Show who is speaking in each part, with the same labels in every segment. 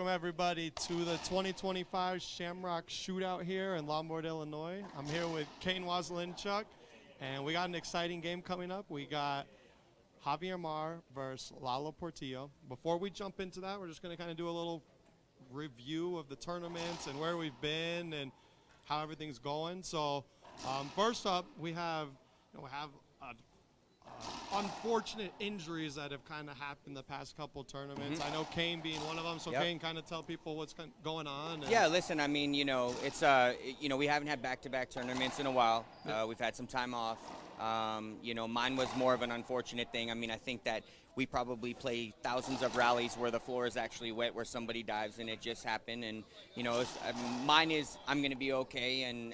Speaker 1: everybody, to the 2025 Shamrock Shootout here in Lombard, Illinois. I'm here with Kane Wazelinchuk, and we got an exciting game coming up. We got Javier Mar versus Lalo Portillo. Before we jump into that, we're just going to kind of do a little review of the tournaments and where we've been and how everything's going. So first up, we have unfortunate injuries that have kind of happened the past couple tournaments. I know Kane being one of them, so Kane, kind of tell people what's going on.
Speaker 2: Yeah, listen, I mean, it's we haven't had back-to-back tournaments in a while. We've had some time off. Mine was more of an unfortunate thing. I mean, I think that we probably play thousands of rallies where the floor is actually wet, where somebody dives, and it just happened. And mine is I'm going to be okay, and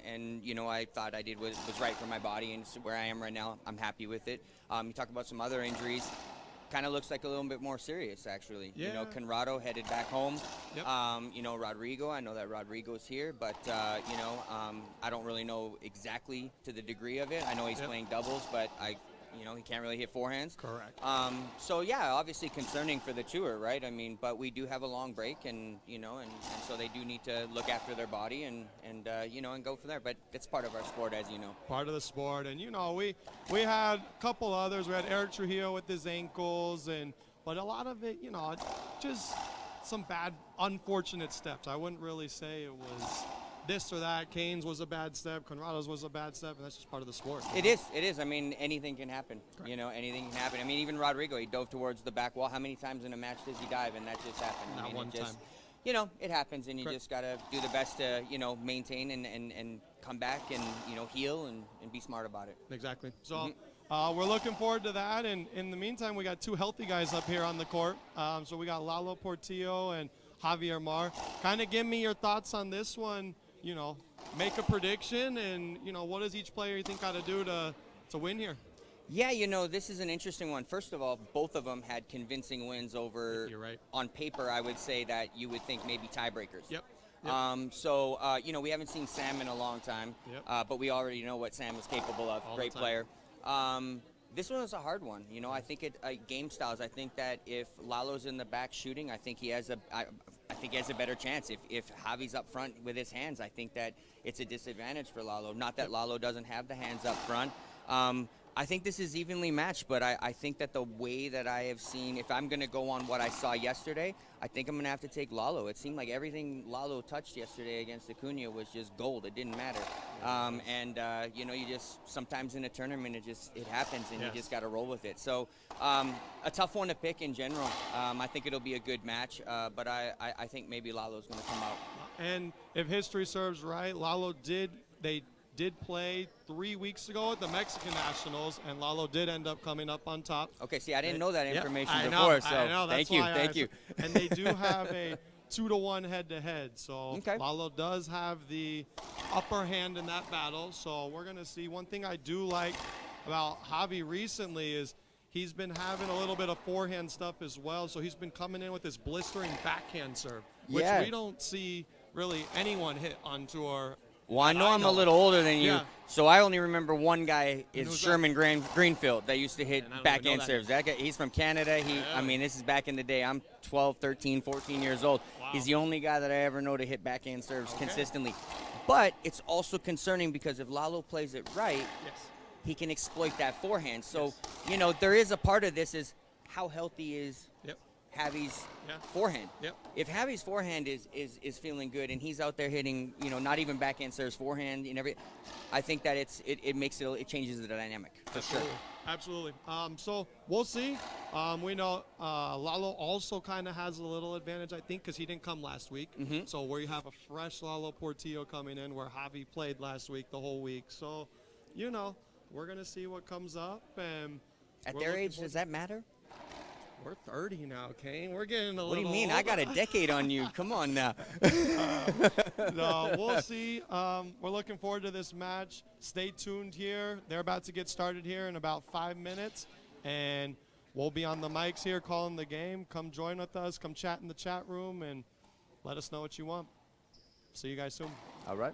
Speaker 2: I thought I did was right for my body, and where I am right now, I'm happy with it. You talk about some other injuries. Kind of looks like a little bit more serious, actually.
Speaker 1: Yeah.
Speaker 2: Conrado headed back home.
Speaker 1: Yep.
Speaker 2: Rodrigo, I know that Rodrigo's here, but, I don't really know exactly to the degree of it. I know he's playing doubles, but he can't really hit forehands.
Speaker 1: Correct.
Speaker 2: So, yeah, obviously concerning for the tour, right? I mean, but we do have a long break, and so they do need to look after their body and go from there. But it's part of our sport, as you know.
Speaker 1: Part of the sport. And, we had a couple others. We had Eric Trujillo with his ankles, but a lot of it, just some bad, unfortunate steps. I wouldn't really say it was this or that. Kane's was a bad step, Conrado's was a bad step, and that's just part of the sport.
Speaker 2: It is. I mean, anything can happen. Correct. Anything can happen. I mean, even Rodrigo, he dove towards the back wall. How many times in a match does he dive? And that just happened.
Speaker 1: Not one time.
Speaker 2: It happens, and you just got to do the best to, maintain and come back and, heal and be smart about it.
Speaker 1: Exactly. So we're looking forward to that. And in the meantime, we got two healthy guys up here on the court. So we got Lalo Portillo and Javier Mar. Kind of give me your thoughts on this one. Make a prediction, and, what does each player you think got to do to win here?
Speaker 2: Yeah, this is an interesting one. First of all, both of them had convincing wins over,
Speaker 1: You're right.
Speaker 2: On paper, I would say that you would think maybe tiebreakers.
Speaker 1: Yep.
Speaker 2: We haven't seen Sam in a long time, but we already know what Sam is capable of.
Speaker 1: All
Speaker 2: Great player. This one was a hard one. I think game styles. I think that if Lalo's in the back shooting, I think he has a better chance. If Javi's up front with his hands, I think that it's a disadvantage for Lalo. Not that Lalo doesn't have the hands up front. I think this is evenly matched, but I think that the way that I have seen, if I'm going to go on what I saw yesterday, I think I'm going to have to take Lalo. It seemed like everything Lalo touched yesterday against Acuna was just gold. It didn't matter. You just sometimes in a tournament it happens, and you just got to roll with it. So a tough one to pick in general. I think it'll be a good match, but I think maybe Lalo's going to come out.
Speaker 1: And if history serves right, Lalo did play 3 weeks ago at the Mexican Nationals, and Lalo did end up coming up on top.
Speaker 2: Okay, see, I didn't know that information
Speaker 1: before,
Speaker 2: so
Speaker 1: I know,
Speaker 2: thank you.
Speaker 1: And they do have a 2-1 head-to-head, so Lalo does have the upper hand in that battle, so we're going to see. One thing I do like about Javi recently is he's been having a little bit of forehand stuff as well, so he's been coming in with this blistering backhand serve, which we don't see really anyone hit on tour.
Speaker 2: Well, I know I'm a little older than you, so I only remember one guy is Sherman Greenfield that used to hit backhand serves. That guy, he's from Canada. I mean, this is back in the day. I'm 12, 13, 14 years old.
Speaker 1: Wow.
Speaker 2: He's the only guy that I ever know to hit backhand serves consistently. But it's also concerning because if Lalo plays it right, he can exploit that forehand. So, there is a part of this is how healthy is Javi's forehand. If Javi's forehand is feeling good and he's out there hitting, not even backhand serves, forehand, I think that it changes the dynamic for sure.
Speaker 1: Absolutely. So we'll see. We know Lalo also kind of has a little advantage, I think, because he didn't come last week. So we have a fresh Lalo Portillo coming in where Javi played last week, the whole week. So, we're going to see what comes up. And
Speaker 2: at their age, does that matter?
Speaker 1: We're 30 now, Kane. We're getting a little.
Speaker 2: What do you mean?
Speaker 1: older.
Speaker 2: I got a decade on you. Come on now.
Speaker 1: No, we'll see. We're looking forward to this match. Stay tuned here. They're about to get started here in about 5 minutes, and we'll be on the mics here calling the game. Come join with us. Come chat in the chat room, and let us know what you want. See you guys soon.
Speaker 2: All right.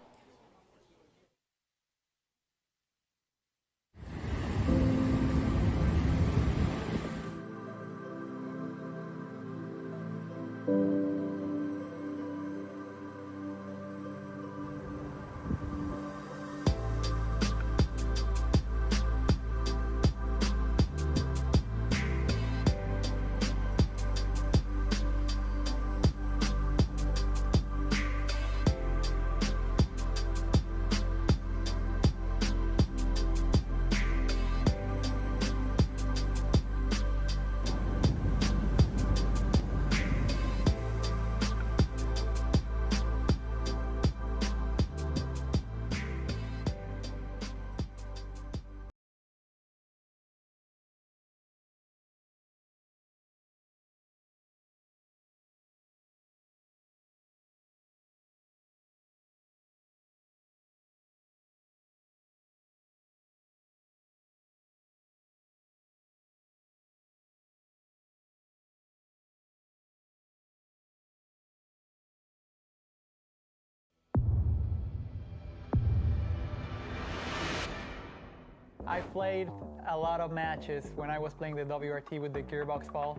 Speaker 3: I played a lot of matches when I was playing the WRT with the gearbox ball.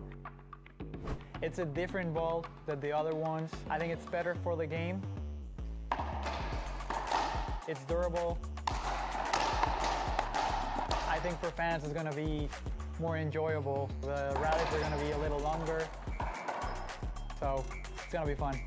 Speaker 3: It's a different ball than the other ones. I think it's better for the game. It's durable. I think for fans it's going to be more enjoyable. The rallies are going to be a little longer, so it's going to be fun.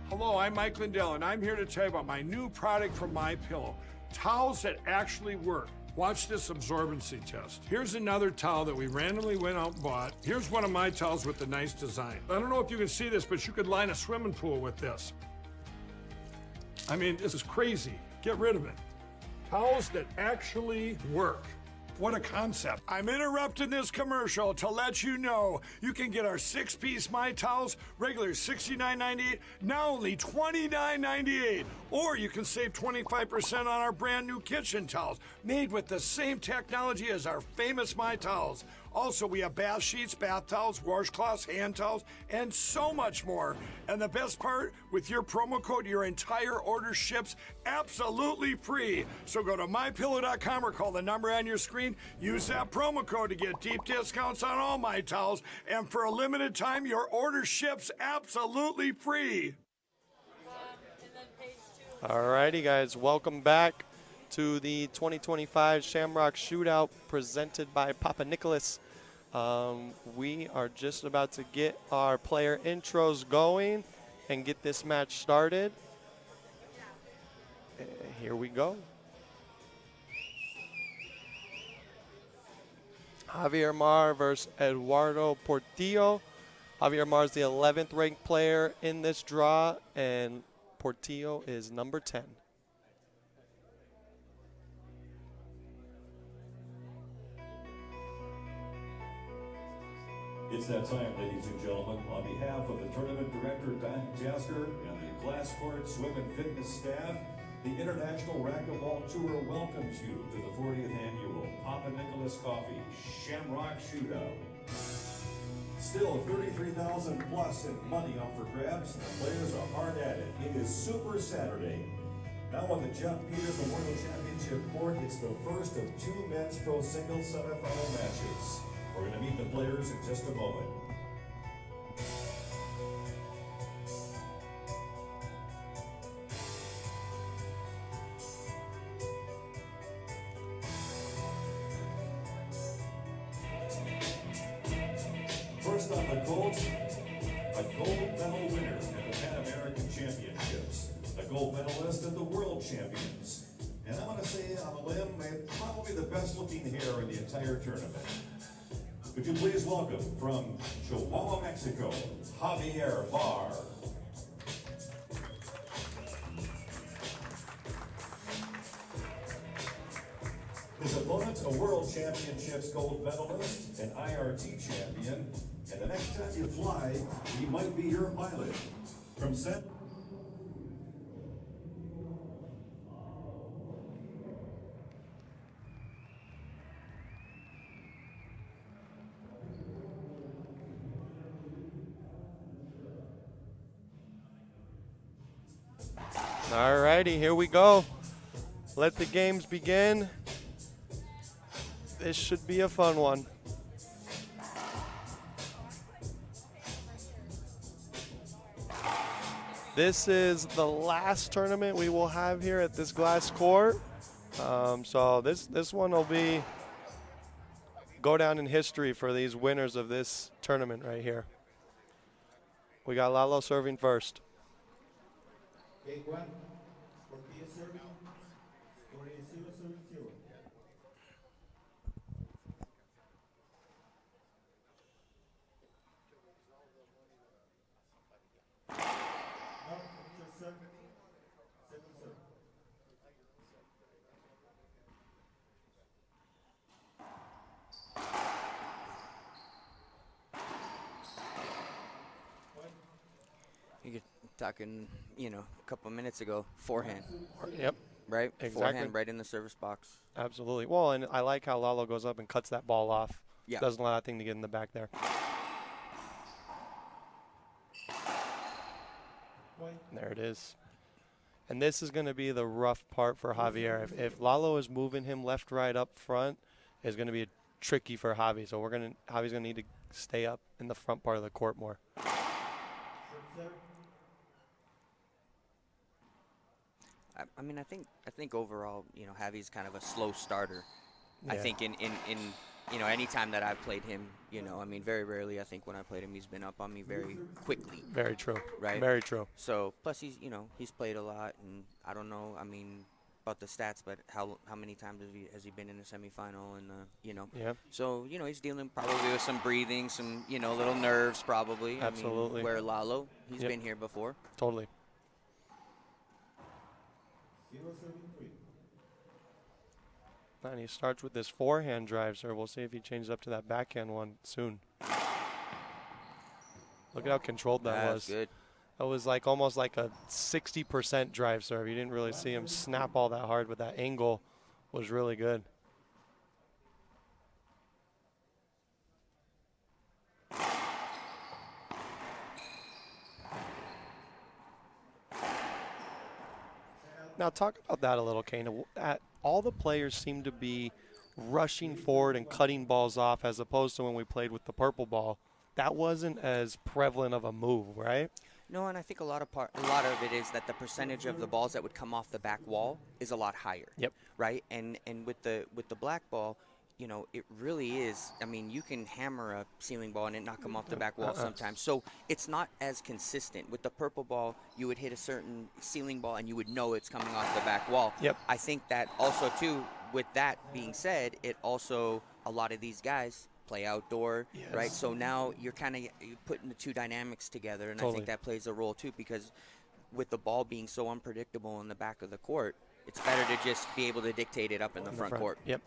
Speaker 4: Hello, I'm Mike Lindell, and I'm here to tell you about my new product from MyPillow, towels that actually work. Watch this absorbency test. Here's another towel that we randomly went out and bought. Here's one of my towels with the nice design. I don't know if you can see this, but you could line a swimming pool with this. I mean, this is crazy. Get rid of it. Towels that actually work. What a concept. I'm interrupting this commercial to let you know you can get our 6-piece My Towels, regular $69.98, now only $29.98. Or you can save 25% on our brand new kitchen towels, made with the same technology as our famous My Towels. Also, we have bath sheets, bath towels, washcloths, hand towels, and so much more. And the best part, with your promo code, your entire order ships absolutely free. So go to mypillow.com or call the number on your screen. Use that promo code to get deep discounts on all My Towels. And for a limited time, your order ships absolutely free.
Speaker 1: Alrighty, guys, welcome back to the 2025 Shamrock Shootout presented by Papa Nicholas. We are just about to get our player intros going and get this match started. Here we go. Javier Mar versus Eduardo Portillo. Javier Mar is the 11th ranked player in this draw, and Portillo is number 10.
Speaker 5: It's that time, ladies and gentlemen. On behalf of the tournament director, Don Jasker, and the Glass Court Swim and Fitness staff, the International Racquetball Tour welcomes you to the 40th annual Papa Nicholas Coffee Shamrock Shootout. Still 33,000 plus in money up for grabs, and the players are hard at it. It is Super Saturday. Now on the Jeff Peters Memorial Championship court, it's the first of 2 men's pro singles semifinal matches. We're going to meet the players in just a moment. First on the court, a gold medal winner at the Pan American Championships, a gold medalist at the World Champions, and I'm going to say on a limb, probably the best looking hair in the entire tournament. Would you please welcome from Chihuahua, Mexico, Javier Mar. His opponent, a World Championships gold medalist, an IRT champion, and the next time you fly, he might be your pilot. From San...
Speaker 1: Alrighty, here we go. Let the games begin. This should be a fun one. This is the last tournament we will have here at this glass court. So this one will go down in history for these winners of this tournament right here. We got Lalo serving first.
Speaker 6: Game 1, Portillo serving, score is 0-0. No, just serve, second serve.
Speaker 2: talking, a couple of minutes ago, forehand,
Speaker 1: Yep,
Speaker 2: right?
Speaker 1: Exactly.
Speaker 2: Forehand right in the service box.
Speaker 1: absolutely. Well, and I like how Lalo goes up and cuts that ball off.
Speaker 2: Yeah.
Speaker 1: Doesn't allow that thing to get in the back there. There it is. And this is going to be the rough part for Javier. If Lalo is moving him left, right, up front, it's going to be tricky for Javi. So Javi's going to need to stay up in the front part of the court more.
Speaker 2: I mean, I think overall, Javi's kind of a slow starter. I
Speaker 1: Yeah.
Speaker 2: think in any time that I've played him, I mean, very rarely, I think when I played him, he's been up on me very quickly.
Speaker 1: Very true.
Speaker 2: Right.
Speaker 1: Very true.
Speaker 2: So plus he's played a lot, and I don't know, I mean, about the stats, but how many times has he been in the semifinal, and
Speaker 1: Yeah.
Speaker 2: So he's dealing probably with some breathing, some little nerves probably.
Speaker 1: Absolutely.
Speaker 2: I mean, where Lalo, he's
Speaker 1: Yep.
Speaker 2: been here before.
Speaker 1: Totally.
Speaker 6: 0-3.
Speaker 1: And he starts with this forehand drive, so we'll see if he changes up to that backhand one soon. Look at how controlled that
Speaker 2: That's
Speaker 1: was.
Speaker 2: good.
Speaker 1: That was like almost like a 60% drive serve. You didn't really see him snap all that hard, but that angle was really good. Now talk about that a little, Kane. All the players seem to be rushing forward and cutting balls off as opposed to when we played with the purple ball. That wasn't as prevalent of a move, right?
Speaker 2: No, and I think a lot of it is that the percentage of the balls that would come off the back wall is a lot higher.
Speaker 1: Yep.
Speaker 2: Right, and with the black ball, it really is. I mean, you can hammer a ceiling ball and it not come off the back wall sometimes. So it's not as consistent. With the purple ball, you would hit a certain ceiling ball and you would know it's coming off the back wall.
Speaker 1: Yep.
Speaker 2: I think that also too. With that being said, it also a lot of these guys play outdoor,
Speaker 1: Yes.
Speaker 2: right? So now you're putting the two dynamics together, and I
Speaker 1: Totally.
Speaker 2: think that plays a role too, because with the ball being so unpredictable in the back of the court, it's better to just be able to dictate it up in the front court.
Speaker 1: Yep.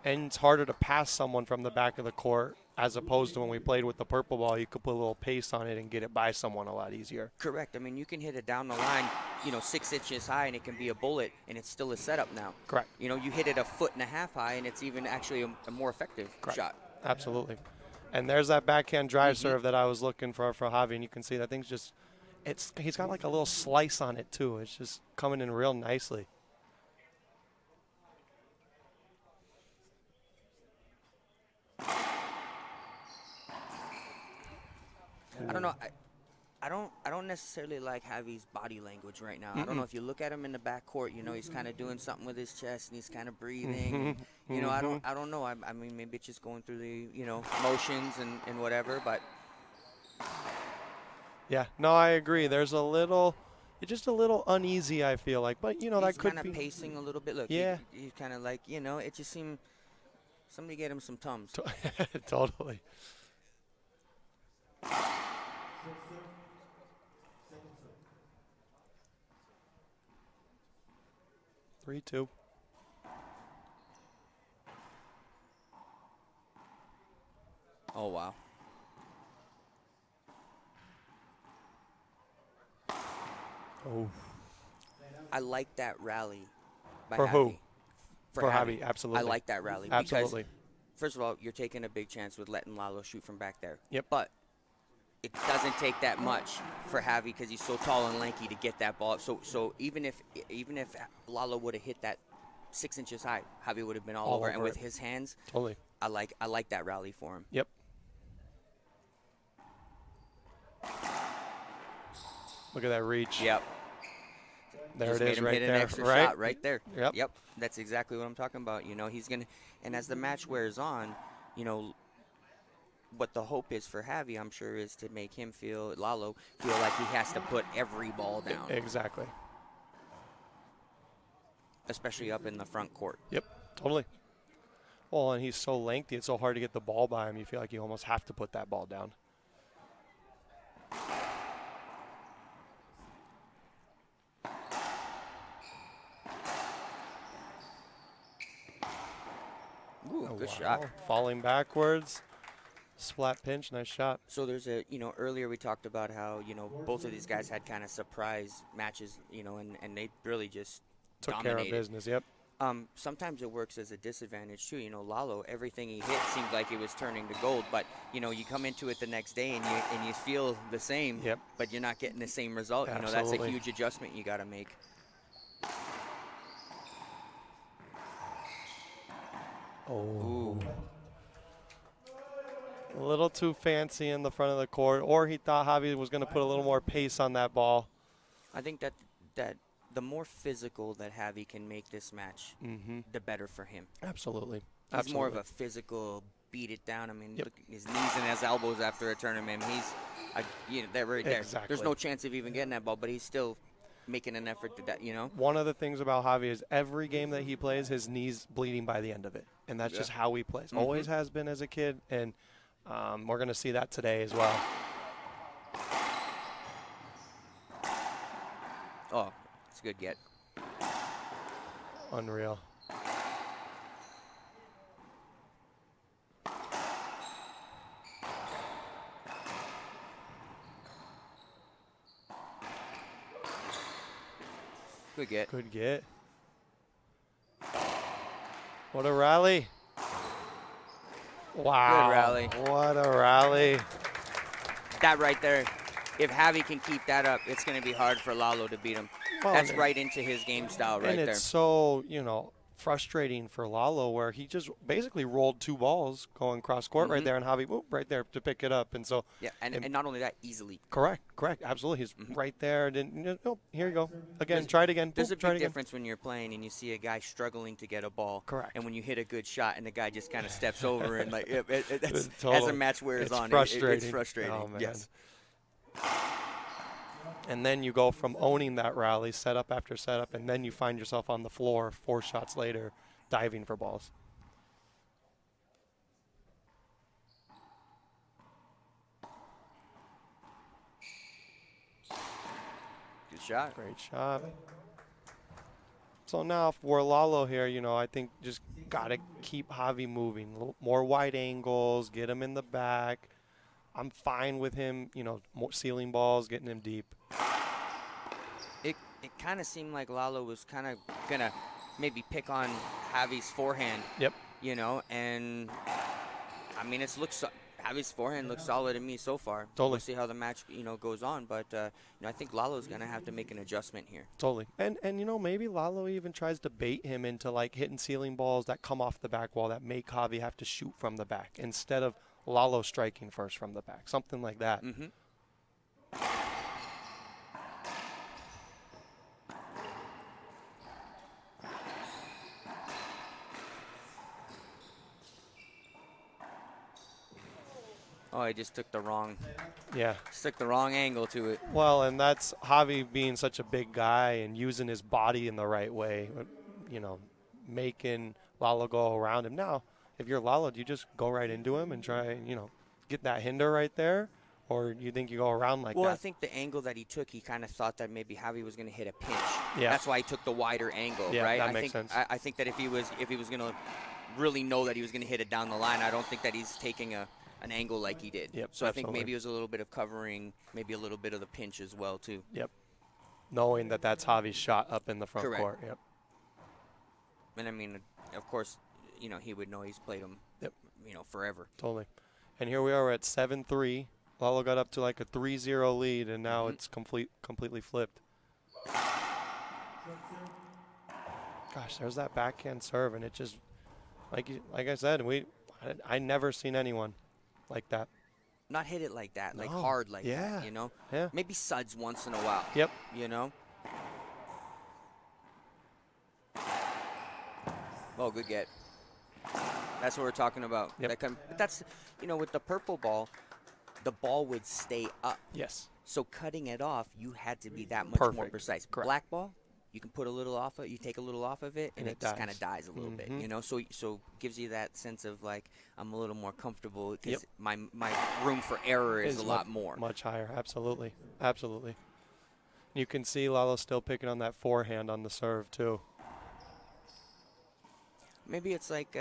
Speaker 1: And it's harder to pass someone from the back of the court as opposed to when we played with the purple ball. You could put a little pace on it and get it by someone a lot easier.
Speaker 2: Correct. I mean, you can hit it down the line, 6 inches high, and it can be a bullet, and it's still a setup now.
Speaker 1: Correct.
Speaker 2: You hit it 1.5 foot high, and it's even actually a more effective shot.
Speaker 1: Absolutely. And there's that backhand drive serve that I was looking for Javi, and you can see that thing's just, he's got like a little slice on it too. It's just coming in real nicely.
Speaker 2: I don't know. I don't necessarily like Javi's body language right now. I don't know if you look at him in the backcourt. He's kind of doing something with his chest and he's kind of breathing. And, I don't know. I mean, maybe it's just going through the motions and whatever. But
Speaker 1: Yeah, no, I agree. There's it's just a little uneasy, I feel like. But, that
Speaker 2: he's
Speaker 1: could
Speaker 2: kind
Speaker 1: be.
Speaker 2: of pacing a little bit. Look,
Speaker 1: Yeah.
Speaker 2: he's kind of like, it just seemed somebody get him some Tums.
Speaker 1: Totally.
Speaker 6: 6-0. Second serve.
Speaker 1: 3-2.
Speaker 2: Oh, wow.
Speaker 1: Oh.
Speaker 2: I like that rally by
Speaker 1: For
Speaker 2: Javi.
Speaker 1: who?
Speaker 2: For
Speaker 1: For
Speaker 2: Javi.
Speaker 1: Javi, absolutely.
Speaker 2: I like that rally
Speaker 1: Absolutely.
Speaker 2: because, first of all, you're taking a big chance with letting Lalo shoot from back there.
Speaker 1: Yep.
Speaker 2: But it doesn't take that much for Javi because he's so tall and lanky to get that ball. So even if Lalo would have hit that 6 inches high, Javi would have been all over. And with
Speaker 1: it.
Speaker 2: his hands,
Speaker 1: Totally.
Speaker 2: I like that rally for him.
Speaker 1: Yep. Look at that reach.
Speaker 2: Yep.
Speaker 1: There
Speaker 2: Just
Speaker 1: it
Speaker 2: made
Speaker 1: is
Speaker 2: him
Speaker 1: right
Speaker 2: hit
Speaker 1: there.
Speaker 2: an extra
Speaker 1: right?
Speaker 2: shot right there.
Speaker 1: Yep.
Speaker 2: That's exactly what I'm talking about. He's going to – and as the match wears on, what the hope is for Javi, I'm sure, is to make him Lalo feel like he has to put every ball down,
Speaker 1: Exactly.
Speaker 2: especially up in the front court.
Speaker 1: Yep. Totally. Well, and he's so lengthy, it's so hard to get the ball by him. You feel like you almost have to put that ball down.
Speaker 2: Ooh, good
Speaker 1: Wow.
Speaker 2: shot.
Speaker 1: Falling backwards. Splat pinch, nice shot.
Speaker 2: So there's a, earlier we talked about how, both of these guys had kind of surprise matches, and they really just
Speaker 1: Took
Speaker 2: dominated.
Speaker 1: care of business, yep.
Speaker 2: Sometimes it works as a disadvantage too. Lalo, everything he hit seemed like it was turning to gold, but you come into it the next day and you feel the same,
Speaker 1: Yep.
Speaker 2: but you're not getting the same result. That's a
Speaker 1: Absolutely.
Speaker 2: huge adjustment you got to make.
Speaker 1: Oh.
Speaker 2: Ooh.
Speaker 1: A little too fancy in the front of the court, or he thought Javi was going to put a little more pace on that ball.
Speaker 2: I think that the more physical that Javi can make this match, the better for him.
Speaker 1: Absolutely.
Speaker 2: He's more of a physical, beat it down. I mean,
Speaker 1: Yep.
Speaker 2: look, his knees and his elbows after a tournament. He's, they're right there.
Speaker 1: Exactly.
Speaker 2: There's no chance of even getting that ball, but he's still making an effort to that,
Speaker 1: One of the things about Javi is every game that he plays, his knee's bleeding by the end of it. And that's just how he plays. Always has been as a kid, and we're going to see that today as well.
Speaker 2: Oh, it's a good get.
Speaker 1: Unreal.
Speaker 2: Good get.
Speaker 1: Good get. What a rally. Wow.
Speaker 2: Good rally.
Speaker 1: What a rally.
Speaker 2: That right there, if Javi can keep that up, it's going to be hard for Lalo to beat him.
Speaker 1: Well,
Speaker 2: That's
Speaker 1: and-
Speaker 2: right into his game style right
Speaker 1: and
Speaker 2: there.
Speaker 1: it's so, frustrating for Lalo where he just basically rolled two balls going cross court right there, and Javi, whoop, right there to pick it up. And so,
Speaker 2: Yeah, and not only that, easily.
Speaker 1: correct. Absolutely. He's right there. Didn't, oh, here you go. Again, try it again.
Speaker 2: There's
Speaker 1: Boop,
Speaker 2: a
Speaker 1: try it
Speaker 2: big
Speaker 1: again.
Speaker 2: difference when you're playing and you see a guy struggling to get a ball.
Speaker 1: Correct.
Speaker 2: And when you hit a good shot and the guy just kind of steps over and that's, as
Speaker 1: Totally.
Speaker 2: the match wears
Speaker 1: It's
Speaker 2: on, it's
Speaker 1: frustrating.
Speaker 2: frustrating.
Speaker 1: Oh, man.
Speaker 2: Yes.
Speaker 1: And then you go from owning that rally, setup after setup, and then you find yourself on the floor 4 shots later, diving for balls.
Speaker 2: Good shot.
Speaker 1: Great shot. So now for Lalo here, I think just got to keep Javi moving. More wide angles, get him in the back. I'm fine with him, more ceiling balls, getting him deep.
Speaker 2: It kind of seemed like Lalo was kind of going to maybe pick on Javi's forehand.
Speaker 1: Yep.
Speaker 2: And I mean, Javi's forehand looks solid to me so far.
Speaker 1: Totally.
Speaker 2: We'll see how the match, goes on, but I think Lalo's going to have to make an adjustment here.
Speaker 1: Totally. And maybe Lalo even tries to bait him into like hitting ceiling balls that come off the back wall that make Javi have to shoot from the back instead of Lalo striking first from the back. Something like that.
Speaker 2: Oh, I just took the wrong angle to it.
Speaker 1: Well, and that's Javi being such a big guy and using his body in the right way, making Lalo go around him. Now, if you're Lalo, do you just go right into him and try, get that hinder right there? Or you think you go around like that?
Speaker 2: Well, I think the angle that he took, he kind of thought that maybe Javi was going to hit a pinch.
Speaker 1: Yeah.
Speaker 2: That's why he took the wider angle,
Speaker 1: Yeah,
Speaker 2: right?
Speaker 1: that makes sense.
Speaker 2: I think that if he was going to really know that he was going to hit it down the line, I don't think that he's taking an angle like he did.
Speaker 1: Yep,
Speaker 2: so I think
Speaker 1: absolutely.
Speaker 2: maybe it was a little bit of covering, maybe a little bit of the pinch as well, too.
Speaker 1: Yep. Knowing that that's Javi's shot up in the front
Speaker 2: Correct.
Speaker 1: court. Yep.
Speaker 2: And I mean, of course, he would know he's played him,
Speaker 1: Yep.
Speaker 2: forever.
Speaker 1: Totally. And here we are at 7-3. Lalo got up to like a 3-0 lead, and now it's completely flipped. Gosh, there's that backhand serve, and it just, like I said, I never seen anyone like that.
Speaker 2: Not hit it like that, like
Speaker 1: No.
Speaker 2: hard like
Speaker 1: Yeah.
Speaker 2: that,
Speaker 1: Yeah.
Speaker 2: Maybe suds once in a while.
Speaker 1: Yep.
Speaker 2: Oh, good get. That's what we're talking about.
Speaker 1: Yep.
Speaker 2: But that's, with the purple ball, the ball would stay up.
Speaker 1: Yes.
Speaker 2: So cutting it off, you had to be that much more
Speaker 1: Perfect.
Speaker 2: precise.
Speaker 1: Correct.
Speaker 2: Black ball, you can put a little off it, you take a little off of it, and
Speaker 1: And
Speaker 2: it
Speaker 1: it
Speaker 2: just
Speaker 1: dies.
Speaker 2: kind of dies a little bit, So gives you that sense of like I'm a little more comfortable because
Speaker 1: Yep.
Speaker 2: my room for error is a lot more.
Speaker 1: Much higher. Absolutely. You can see Lalo still picking on that forehand on the serve too.
Speaker 2: Maybe it's like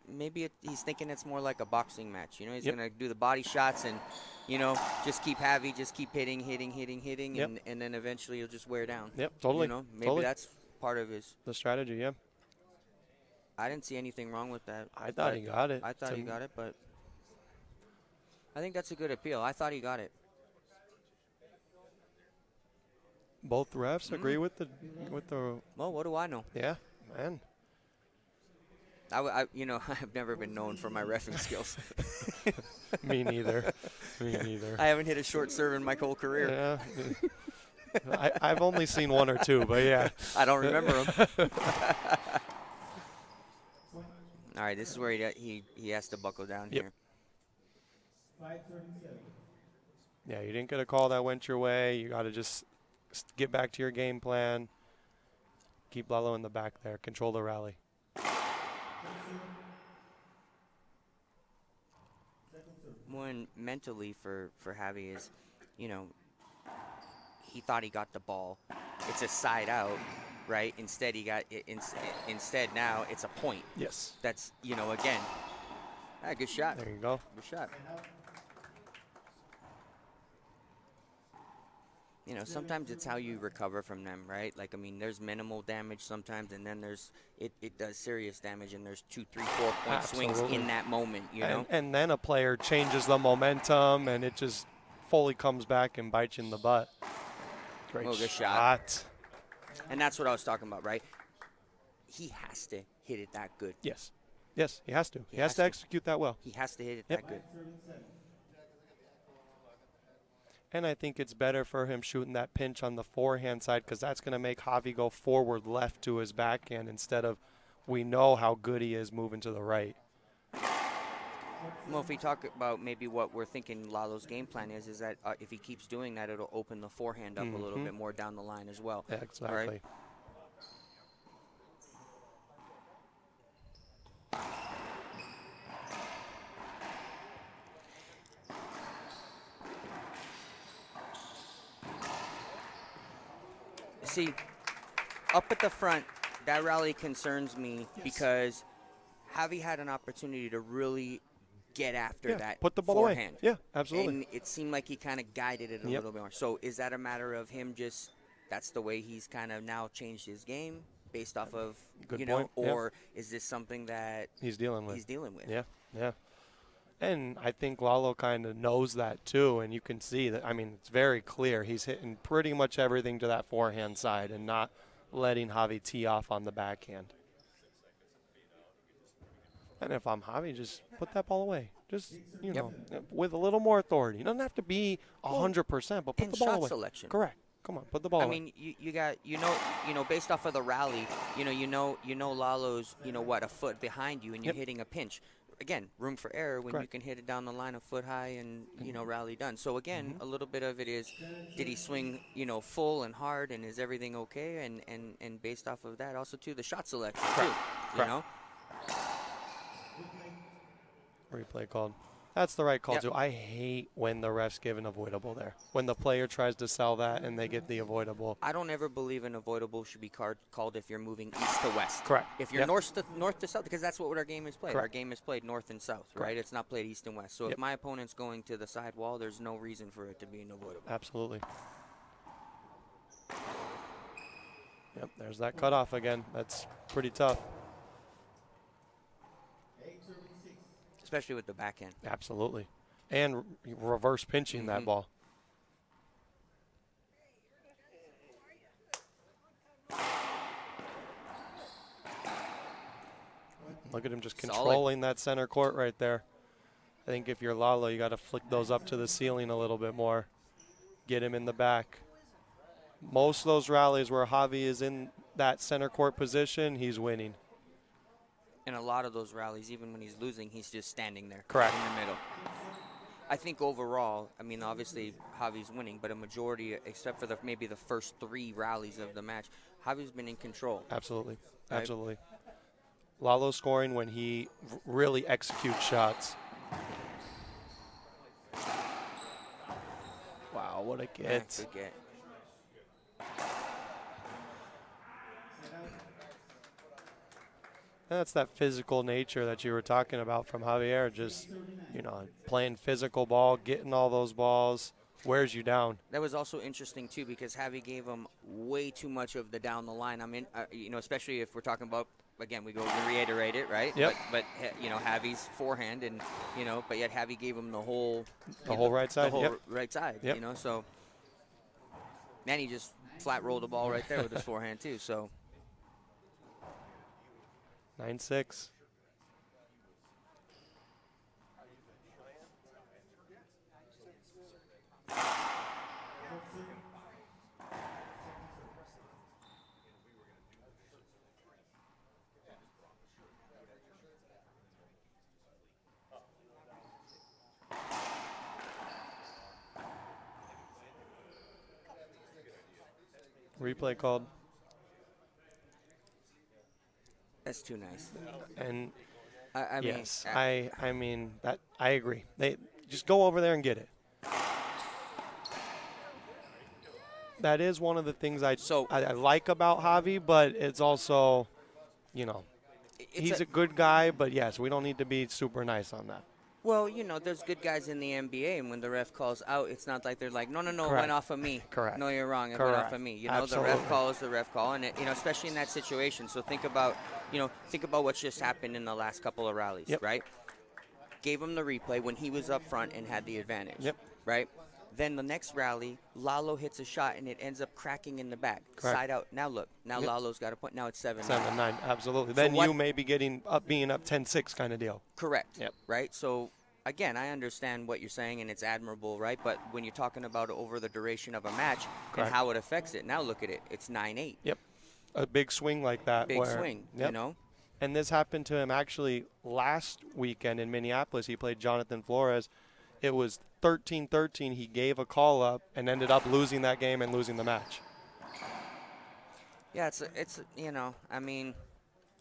Speaker 2: maybe he's thinking it's more like a boxing match. You know, he's
Speaker 6: Yep.
Speaker 2: going to do the body shots and, you know, just keep hitting,
Speaker 6: Yep.
Speaker 2: and then eventually he'll just wear down.
Speaker 6: Yep, totally.
Speaker 2: You know, maybe
Speaker 6: Totally.
Speaker 2: that's part of his.
Speaker 6: The strategy, yeah.
Speaker 2: I didn't see anything wrong with that.
Speaker 6: I thought he got it.
Speaker 2: I thought he got it, but I think that's a good appeal. I thought he got it.
Speaker 6: Both refs agree with the
Speaker 2: Well, what do I know?
Speaker 6: yeah, man.
Speaker 2: You know, I've never been known for my reffing skills.
Speaker 6: Me neither. Me neither.
Speaker 2: I haven't hit a short serve in my whole career.
Speaker 6: Yeah. I've only seen one or two, but yeah.
Speaker 2: I don't remember them. All right, this is where he has to buckle down
Speaker 6: Yep.
Speaker 2: here.
Speaker 6: Yeah, you didn't get a call that went your way. You got to just get back to your game plan. Keep Lalo in the back there. Control the rally.
Speaker 2: One mentally for Javi is, you know, he thought he got the ball. It's a side out, right? Instead, he got it. Instead, now it's a point.
Speaker 6: Yes.
Speaker 2: That's, you know, again, good shot.
Speaker 6: There you go.
Speaker 2: Good shot. You know, sometimes it's how you recover from them, right? Like, I mean, there's minimal damage sometimes, and then it does serious damage, and there's 2, 3, 4 point swings
Speaker 6: Absolutely.
Speaker 2: in that moment, you know?
Speaker 6: And then a player changes the momentum, and it just fully comes back and bites you in the butt. Great
Speaker 2: Oh, good
Speaker 6: shot.
Speaker 2: And that's what I was talking about, right? He has to hit it that good.
Speaker 6: Yes. Yes, he has to. He has
Speaker 2: has
Speaker 6: to
Speaker 2: to.
Speaker 6: execute that well.
Speaker 2: He has to hit it
Speaker 6: Yep.
Speaker 2: that good.
Speaker 6: And I think it's better for him shooting that pinch on the forehand side because that's going to make Javi go forward left to his backhand instead of we know how good he is moving to the right.
Speaker 2: Well, if we talk about maybe what we're thinking Lalo's game plan is that if he keeps doing that, it'll open the forehand up a little bit more down the line as well.
Speaker 6: Yeah, exactly.
Speaker 2: Right? See, up at the front, that rally concerns me because Javi had an opportunity to really get after that
Speaker 6: put the ball
Speaker 2: forehand.
Speaker 6: away. Yeah, absolutely.
Speaker 2: And it seemed like he kind of guided it a little bit more. So is that a matter of him just, that's the way he's kind of now changed his game based off of,
Speaker 6: Good
Speaker 2: you know,
Speaker 6: point. Yeah.
Speaker 2: or is this something that
Speaker 6: He's dealing with. Yeah, yeah. And I think Lalo kind of knows that too, and you can see that. I mean, it's very clear. He's hitting pretty much everything to that forehand side and not letting Javi tee off on the backhand. And if I'm Javi, just put that ball away. Just, you know, with a little more authority. It doesn't have to be 100%, but put
Speaker 2: in
Speaker 6: the ball
Speaker 2: shot
Speaker 6: away.
Speaker 2: selection.
Speaker 6: Correct. Come on, put the ball
Speaker 2: I
Speaker 6: away.
Speaker 2: mean, you got, you know, based off of the rally, you know Lalo's, you know what, a foot behind you, and you're hitting a pinch. Again, room for error when you can hit it down the line a foot high and, you know, rally done. So, again, a little bit of it is, did he swing, you know, full and hard, and is everything okay? And based off of that, also, too, the shot selection, too, you know?
Speaker 6: Replay called. That's the right call, too. I hate when the refs give an avoidable there. When the player tries to sell that and they get the avoidable.
Speaker 2: I don't ever believe an avoidable should be called if you're moving east to west.
Speaker 6: Correct.
Speaker 2: If you're north to south, because that's what our game is played.
Speaker 6: Correct.
Speaker 2: Our game is played north and south, right? It's not played east and west. So if my opponent's going to the side wall, there's no reason for it to be an avoidable.
Speaker 6: Absolutely. Yep, there's that cutoff again. That's pretty tough.
Speaker 2: Especially with the backhand.
Speaker 6: Absolutely. And reverse pinching that ball. Look at him just controlling that center court right there. I think if you're Lalo, you got to flick those up to the ceiling a little bit more. Get him in the back. Most of those rallies where Javi is in that center court position, he's winning.
Speaker 2: In a lot of those rallies, even when he's losing, he's just standing there.
Speaker 6: Correct.
Speaker 2: In the middle. I think overall, I mean, obviously Javi's winning, but a majority, except for maybe the first 3 rallies of the match, Javi's been in control.
Speaker 6: Absolutely.
Speaker 2: Right?
Speaker 6: Absolutely. Lalo scoring when he really executes shots. Wow, what a get.
Speaker 2: Yeah, good get.
Speaker 6: That's that physical nature that you were talking about from Javier. Just, playing physical ball, getting all those balls, wears you down.
Speaker 2: That was also interesting, too, because Javi gave him way too much of the down the line. I mean, especially if we're talking about, again, we reiterate it, right?
Speaker 6: Yep.
Speaker 2: But Javi's forehand, and, but yet Javi gave him the whole
Speaker 6: right side.
Speaker 2: The whole
Speaker 6: Yep.
Speaker 2: right side,
Speaker 6: Yep.
Speaker 2: So, man, he just flat rolled the ball right there with his forehand, too, so.
Speaker 6: 9-6. Replay called.
Speaker 2: That's too nice.
Speaker 6: And
Speaker 2: I
Speaker 6: yes, I mean that I agree. They just go over there and get it. That is one of the things I like about Javi, but it's also, he's a good guy, but yes, we don't need to be super nice on that.
Speaker 2: Well, there's good guys in the NBA, and when the ref calls out, it's not like they're like, no, it
Speaker 6: Correct.
Speaker 2: went off of me.
Speaker 6: Correct.
Speaker 2: No, you're wrong. It
Speaker 6: Correct.
Speaker 2: went off of me.
Speaker 6: Absolutely.
Speaker 2: The ref call is the ref call, and especially in that situation. So think about what's just happened in the last couple of rallies,
Speaker 6: Yep.
Speaker 2: right? Gave him the replay when he was up front and had the advantage.
Speaker 6: Yep.
Speaker 2: Right. Then the next rally, Lalo hits a shot and it ends up cracking in the back,
Speaker 6: Correct.
Speaker 2: side out. Now look,
Speaker 6: Yep.
Speaker 2: Lalo's got a point. Now it's 7-9.
Speaker 6: 7-9, absolutely.
Speaker 2: So
Speaker 6: Then
Speaker 2: what-
Speaker 6: you may be being up 10-6 kind of deal.
Speaker 2: Correct.
Speaker 6: Yep.
Speaker 2: Right. So again, I understand what you're saying, and it's admirable, right? But when you're talking about over the duration of a match
Speaker 6: Correct.
Speaker 2: and how it affects it, now look at it. It's 9-8.
Speaker 6: Yep. A big swing like that.
Speaker 2: Big
Speaker 6: where,
Speaker 2: swing.
Speaker 6: Yep. And this happened to him actually last weekend in Minneapolis. He played Jonathan Flores. It was 13-13. He gave a call up and ended up losing that game and losing the match.
Speaker 2: Yeah, it's I mean,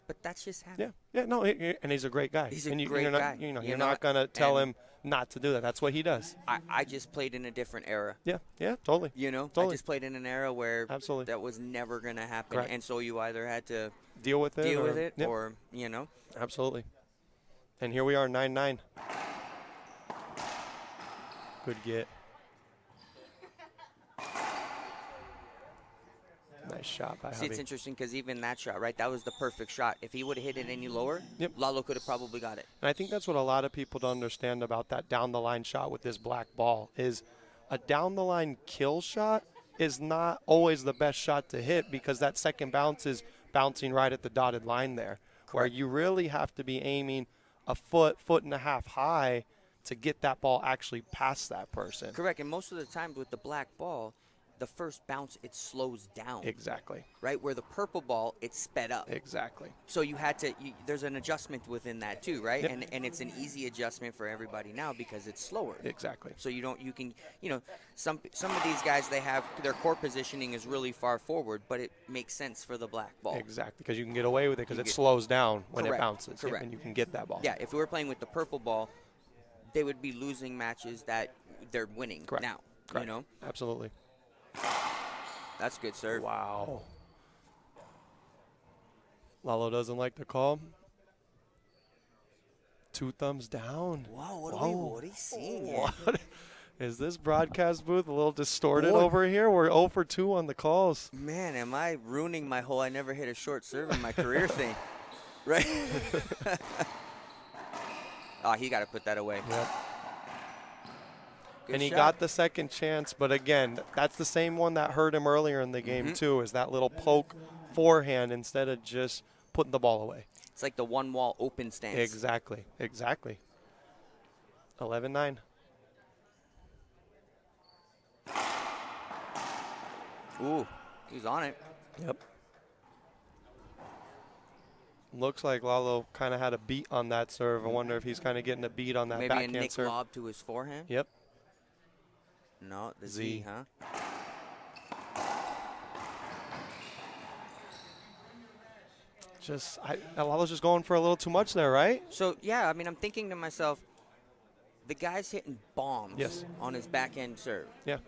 Speaker 2: but that's just happening.
Speaker 6: Yeah, no, and he's a great guy.
Speaker 2: He's a
Speaker 6: and
Speaker 2: great
Speaker 6: you're not,
Speaker 2: guy.
Speaker 6: You're not going to tell him not to do that. That's what he does.
Speaker 2: I just played in a different era.
Speaker 6: Yeah, totally.
Speaker 2: I
Speaker 6: Totally.
Speaker 2: just played in an era where
Speaker 6: Absolutely.
Speaker 2: that was never going to happen.
Speaker 6: Correct.
Speaker 2: And so you either had to
Speaker 6: Deal with it. Yep.
Speaker 2: or,
Speaker 6: Absolutely. And here we are, 9-9. Good get. Nice shot by
Speaker 2: See, it's
Speaker 6: Javi.
Speaker 2: interesting because even that shot, right, that was the perfect shot. If he would have hit it any lower,
Speaker 6: Yep.
Speaker 2: Lalo could have probably got it.
Speaker 6: And I think that's what a lot of people don't understand about that down-the-line shot with this black ball is a down-the-line kill shot is not always the best shot to hit because that second bounce is bouncing right at the dotted line there, where you really have to be aiming a foot and a half high to get that ball actually past that person.
Speaker 2: Correct. And most of the time with the black ball, the first bounce, it slows down.
Speaker 6: Exactly.
Speaker 2: Right? Where the purple ball, it sped up.
Speaker 6: Exactly.
Speaker 2: So you had to, there's an adjustment within that too, right?
Speaker 6: Yep.
Speaker 2: And it's an easy adjustment for everybody now because it's slower.
Speaker 6: Exactly.
Speaker 2: So some of these guys, they have, their core positioning is really far forward, but it makes sense for the black ball.
Speaker 6: Exactly, because you can get away with it because
Speaker 2: You
Speaker 6: it
Speaker 2: get-
Speaker 6: slows down when
Speaker 2: Correct,
Speaker 6: it bounces.
Speaker 2: correct.
Speaker 6: And you can get that ball.
Speaker 2: Yeah, if we were playing with the purple ball, they would be losing matches that they're winning
Speaker 6: Correct.
Speaker 2: now.
Speaker 6: Correct. Absolutely.
Speaker 2: That's good serve.
Speaker 6: Wow. Lalo doesn't like the call. 2 thumbs down.
Speaker 2: Whoa, what are you seeing here?
Speaker 6: What? Is this broadcast booth a little distorted
Speaker 2: Boy.
Speaker 6: over here? We're 0 for 2 on the calls.
Speaker 2: Man, am I ruining my whole I never hit a short serve in my career thing? Right? Oh, he got to put that away.
Speaker 6: Yep.
Speaker 2: Good
Speaker 6: And he
Speaker 2: shot.
Speaker 6: got the second chance, but again, that's the same one that hurt him earlier in the game too, is that little poke forehand instead of just putting the ball away.
Speaker 2: It's like the one wall open stance.
Speaker 6: Exactly. 11-9.
Speaker 2: Ooh, he's on it.
Speaker 6: Yep. Looks like Lalo kind of had a beat on that serve. I wonder if he's kind of getting a beat on that
Speaker 2: Maybe a
Speaker 6: backhand
Speaker 2: nick
Speaker 6: serve.
Speaker 2: lob to his forehand.
Speaker 6: Yep.
Speaker 2: No, the
Speaker 6: Z.
Speaker 2: Z, huh?
Speaker 6: Lalo's just going for a little too much there, right?
Speaker 2: So, yeah, I mean, I'm thinking to myself, the guy's hitting bombs
Speaker 6: Yes.
Speaker 2: on his backhand serve.
Speaker 6: Yeah.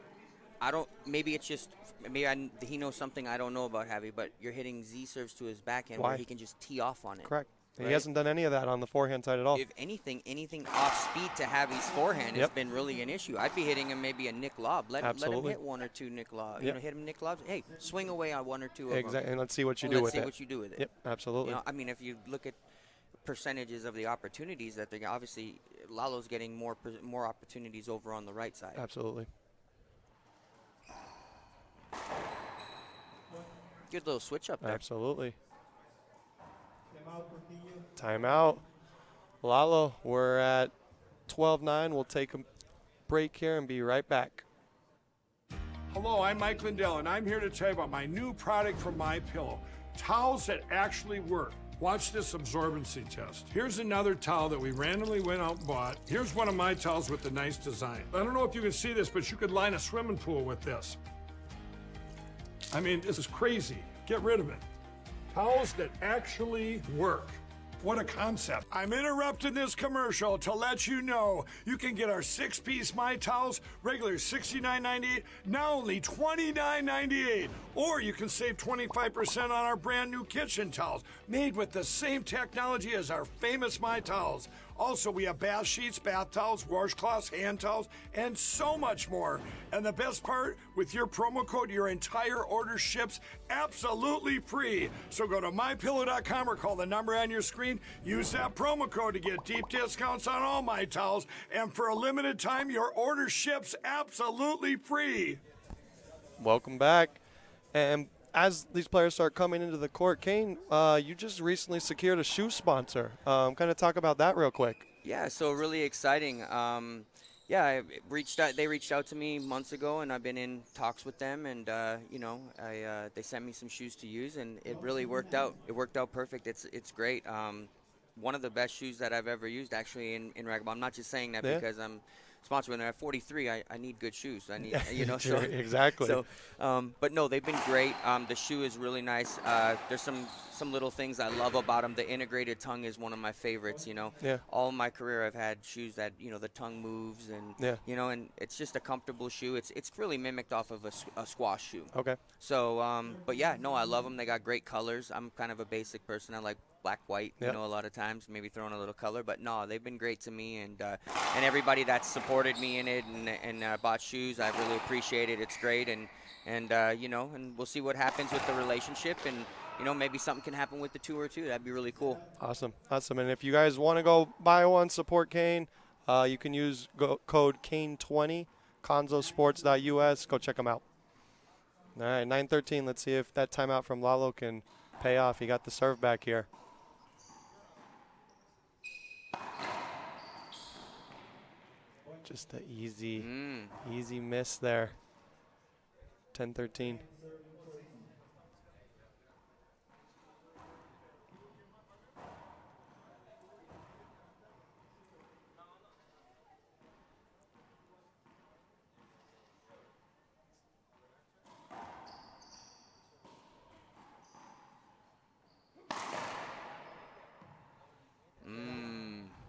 Speaker 2: Maybe it's just, he knows something I don't know about Javi, but you're hitting Z serves to his backhand
Speaker 6: Why?
Speaker 2: where he can just tee off on it.
Speaker 6: Correct. He hasn't done any of that on the forehand side at all.
Speaker 2: If anything off speed to Javi's forehand has been really an issue. I'd be hitting him maybe a nick lob. Let him hit one or two nick lobs. You know, hit him nick lobs. Hey, swing away on one or two of them.
Speaker 6: Exactly, and let's see what you do with it.
Speaker 2: Let's see what you do with it.
Speaker 6: Yep, absolutely.
Speaker 2: You know, I mean, if you look at percentages of the opportunities that they're obviously Lalo's getting more opportunities over on the right side.
Speaker 6: Absolutely.
Speaker 2: Good little switch up there.
Speaker 6: Absolutely. Timeout. Lalo, we're at 12-9. We'll take a break here and be right back.
Speaker 4: Hello, I'm Mike Lindell, and I'm here to tell you about my new product from MyPillow, towels that actually work. Watch this absorbency test. Here's another towel that we randomly went out and bought. Here's one of my towels with the nice design. I don't know if you can see this, but you could line a swimming pool with this. I mean, this is crazy. Get rid of it. Towels that actually work. What a concept. I'm interrupting this commercial to let you know you can get our 6-piece My Towels, regular $69.98, now only $29.98. Or you can save 25% on our brand new kitchen towels, made with the same technology as our famous My Towels. Also, we have bath sheets, bath towels, washcloths, hand towels, and so much more. And the best part, with your promo code, your entire order ships absolutely free. So go to mypillow.com or call the number on your screen. Use that promo code to get deep discounts on all My Towels. And for a limited time, your order ships absolutely free.
Speaker 6: Welcome back. And as these players start coming into the court, Kane, you just recently secured a shoe sponsor. Kind of talk about that real quick.
Speaker 2: Yeah, so really exciting. They reached out to me months ago, and I've been in talks with them, and they sent me some shoes to use, and it really worked out. It worked out perfect. It's great. One of the best shoes that I've ever used, actually, in racquetball. I'm not just saying that because I'm sponsored. When I'm at 43, I need good shoes. I need, so
Speaker 6: exactly.
Speaker 2: So, but no, they've been great. The shoe is really nice. There's some little things I love about them. The integrated tongue is one of my favorites. All my career I've had shoes that the tongue moves and and it's just a comfortable shoe. It's really mimicked off of a squash shoe.
Speaker 6: Okay.
Speaker 2: So, but yeah, no, I love them. They got great colors. I'm kind of a basic person. I like black, white, a lot of times, maybe throwing a little color. But no, they've been great to me, and everybody that's supported me in it and bought shoes, I really appreciate it. It's great, and we'll see what happens with the relationship, and maybe something can happen with the tour too. That'd be really cool.
Speaker 6: Awesome. And if you guys want to go buy one, support Kane, you can use code Kane20, konzosports.us. Go check them out. All right, 9:13. Let's see if that timeout from Lalo can pay off. He got the serve back here. Just an easy miss there. 10-13.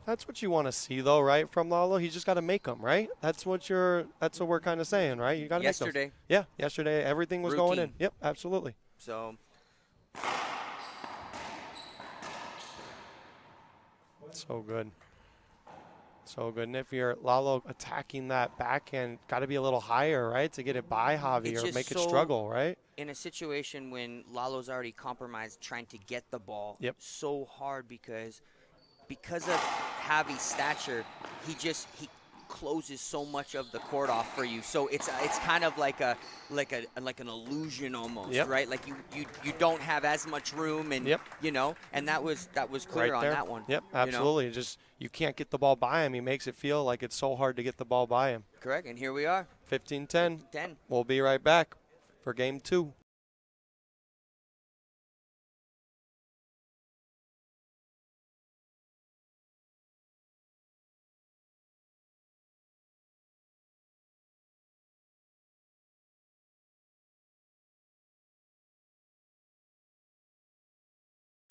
Speaker 6: That's what you want to see, though, right, from Lalo? He's just got to make them, right? That's what we're kind of saying, right? You got to make them.
Speaker 2: Yesterday.
Speaker 6: Yeah, yesterday everything was going in. Yep, absolutely.
Speaker 2: So.
Speaker 6: So good. So good. And if you're Lalo attacking that backhand, got to be a little higher, right, to get it by Javi or make it struggle, right?
Speaker 2: In a situation when Lalo's already compromised trying to get the ball so hard because of Javi's stature, he closes so much of the court off for you. So it's kind of like an illusion almost, right? Like you don't have as much room, and and that was clear on that one.
Speaker 6: Yep, absolutely. Just you can't get the ball by him. He makes it feel like it's so hard to get the ball by him.
Speaker 2: Correct, and here we are.
Speaker 6: 15-10.
Speaker 2: 10.
Speaker 6: We'll be right back for game 2.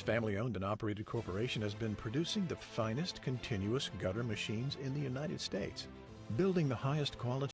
Speaker 7: Family-owned and operated corporation has been producing the finest continuous gutter machines in the United States, building the highest quality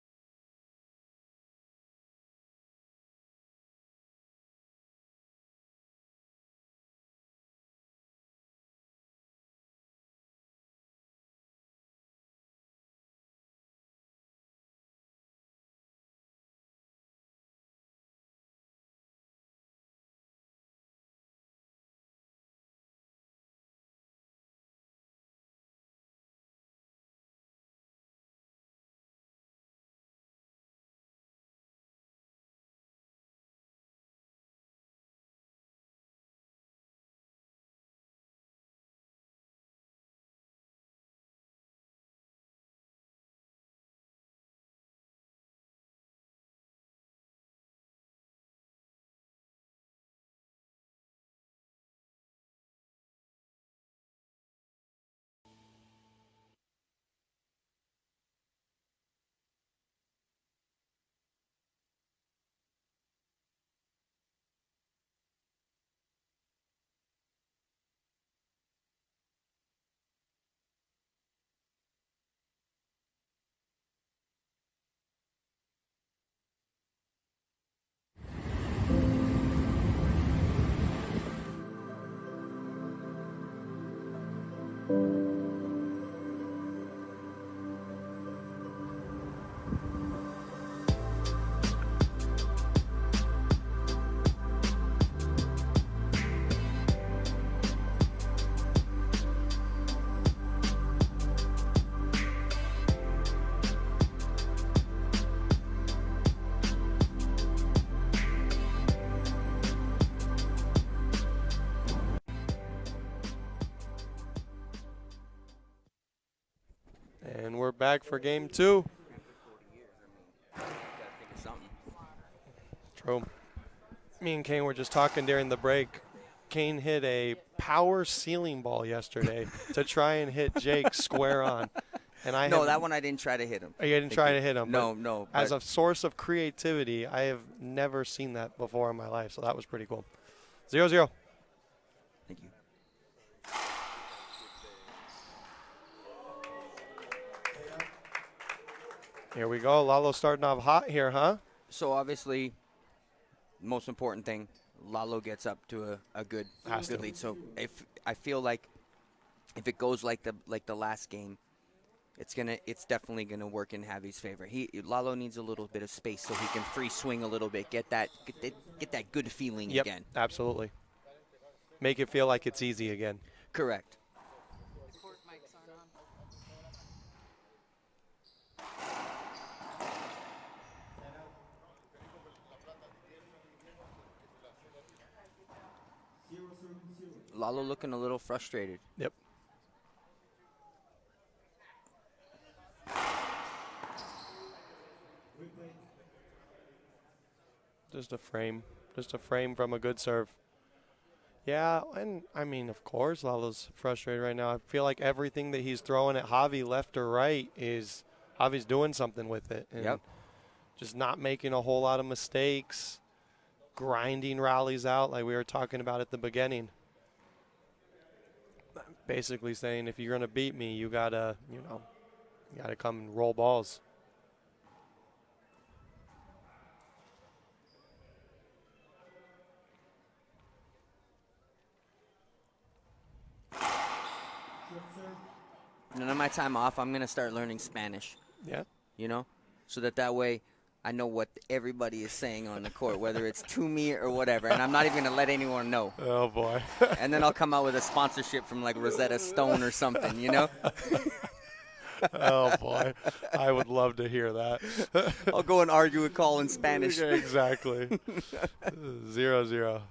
Speaker 6: And we're back for game 2. True. Me and Kane were just talking during the break. Kane hit a power ceiling ball yesterday to try and hit Jake square on. And
Speaker 2: that one I didn't try to hit him.
Speaker 6: You didn't try to hit him?
Speaker 2: No.
Speaker 6: As a source of creativity, I have never seen that before in my life, so that was pretty cool. 0-0.
Speaker 2: Thank you.
Speaker 6: Here we go. Lalo starting off hot here, huh?
Speaker 2: So obviously, most important thing, Lalo gets up to a good lead. So if I feel like if it goes like the last game, it's definitely gonna work in Javi's favor. Lalo needs a little bit of space so he can free swing a little bit, get that good feeling again.
Speaker 6: Absolutely. Make it feel like it's easy again.
Speaker 2: Correct. Lalo looking a little frustrated.
Speaker 6: Yep. Just a frame from a good serve. Yeah, and I mean, of course, Lalo's frustrated right now. I feel like everything that he's throwing at Javi left or right is Javi's doing something with it. And just not making a whole lot of mistakes, grinding rallies out like we were talking about at the beginning. Basically saying, if you're going to beat me, you got to come and roll balls.
Speaker 2: None of my time off, I'm going to start learning Spanish.
Speaker 6: Yeah.
Speaker 2: So that way I know what everybody is saying on the court, whether it's to me or whatever, and I'm not even going to let anyone know.
Speaker 6: Oh, boy.
Speaker 2: And then I'll come out with a sponsorship from, like, Rosetta Stone or something,
Speaker 6: Oh, boy. I would love to hear that.
Speaker 2: I'll go and argue with Call in Spanish.
Speaker 6: Yeah, exactly. 0-0.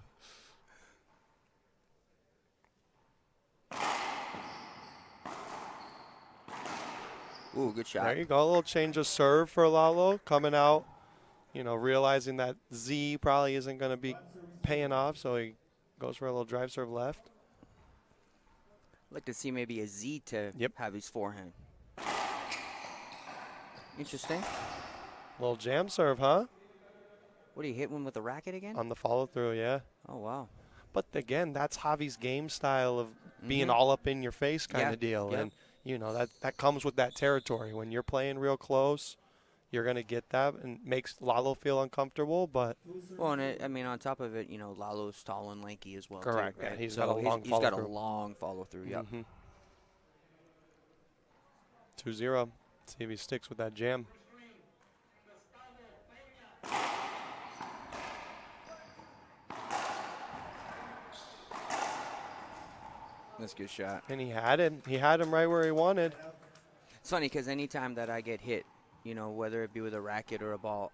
Speaker 2: Ooh, good shot.
Speaker 6: There you go. A little change of serve for Lalo coming out, realizing that Z probably isn't going to be paying off, so he goes for a little drive serve left.
Speaker 2: I'd like to see maybe a Z to have his forehand. Interesting.
Speaker 6: Little jam serve, huh?
Speaker 2: What, do you hit one with a racket again?
Speaker 6: On the follow-through, yeah.
Speaker 2: Oh, wow.
Speaker 6: But, again, that's Javi's game style of being all up in your face kind of deal.
Speaker 2: Yep.
Speaker 6: And, that comes with that territory. When you're playing real close, you're going to get that and makes Lalo feel uncomfortable. But
Speaker 2: well, and on top of it, Lalo's tall and lanky as well.
Speaker 6: Correct.
Speaker 2: Too, right?
Speaker 6: Yeah, he's got a long
Speaker 2: he's
Speaker 6: follow-through.
Speaker 2: got a long follow-through, yep.
Speaker 6: 2-0. See if he sticks with that jam.
Speaker 2: That's a good shot.
Speaker 6: And he had him. He had him right where he wanted.
Speaker 2: It's funny because anytime that I get hit, whether it be with a racket or a ball,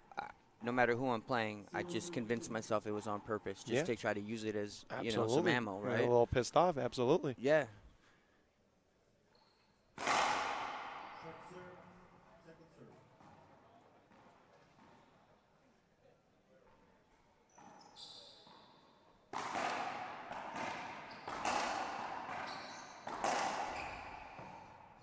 Speaker 2: no matter who I'm playing, I just convince myself it was on purpose, just to try to use it as some ammo, right?
Speaker 6: A little pissed off, absolutely.
Speaker 2: Yeah.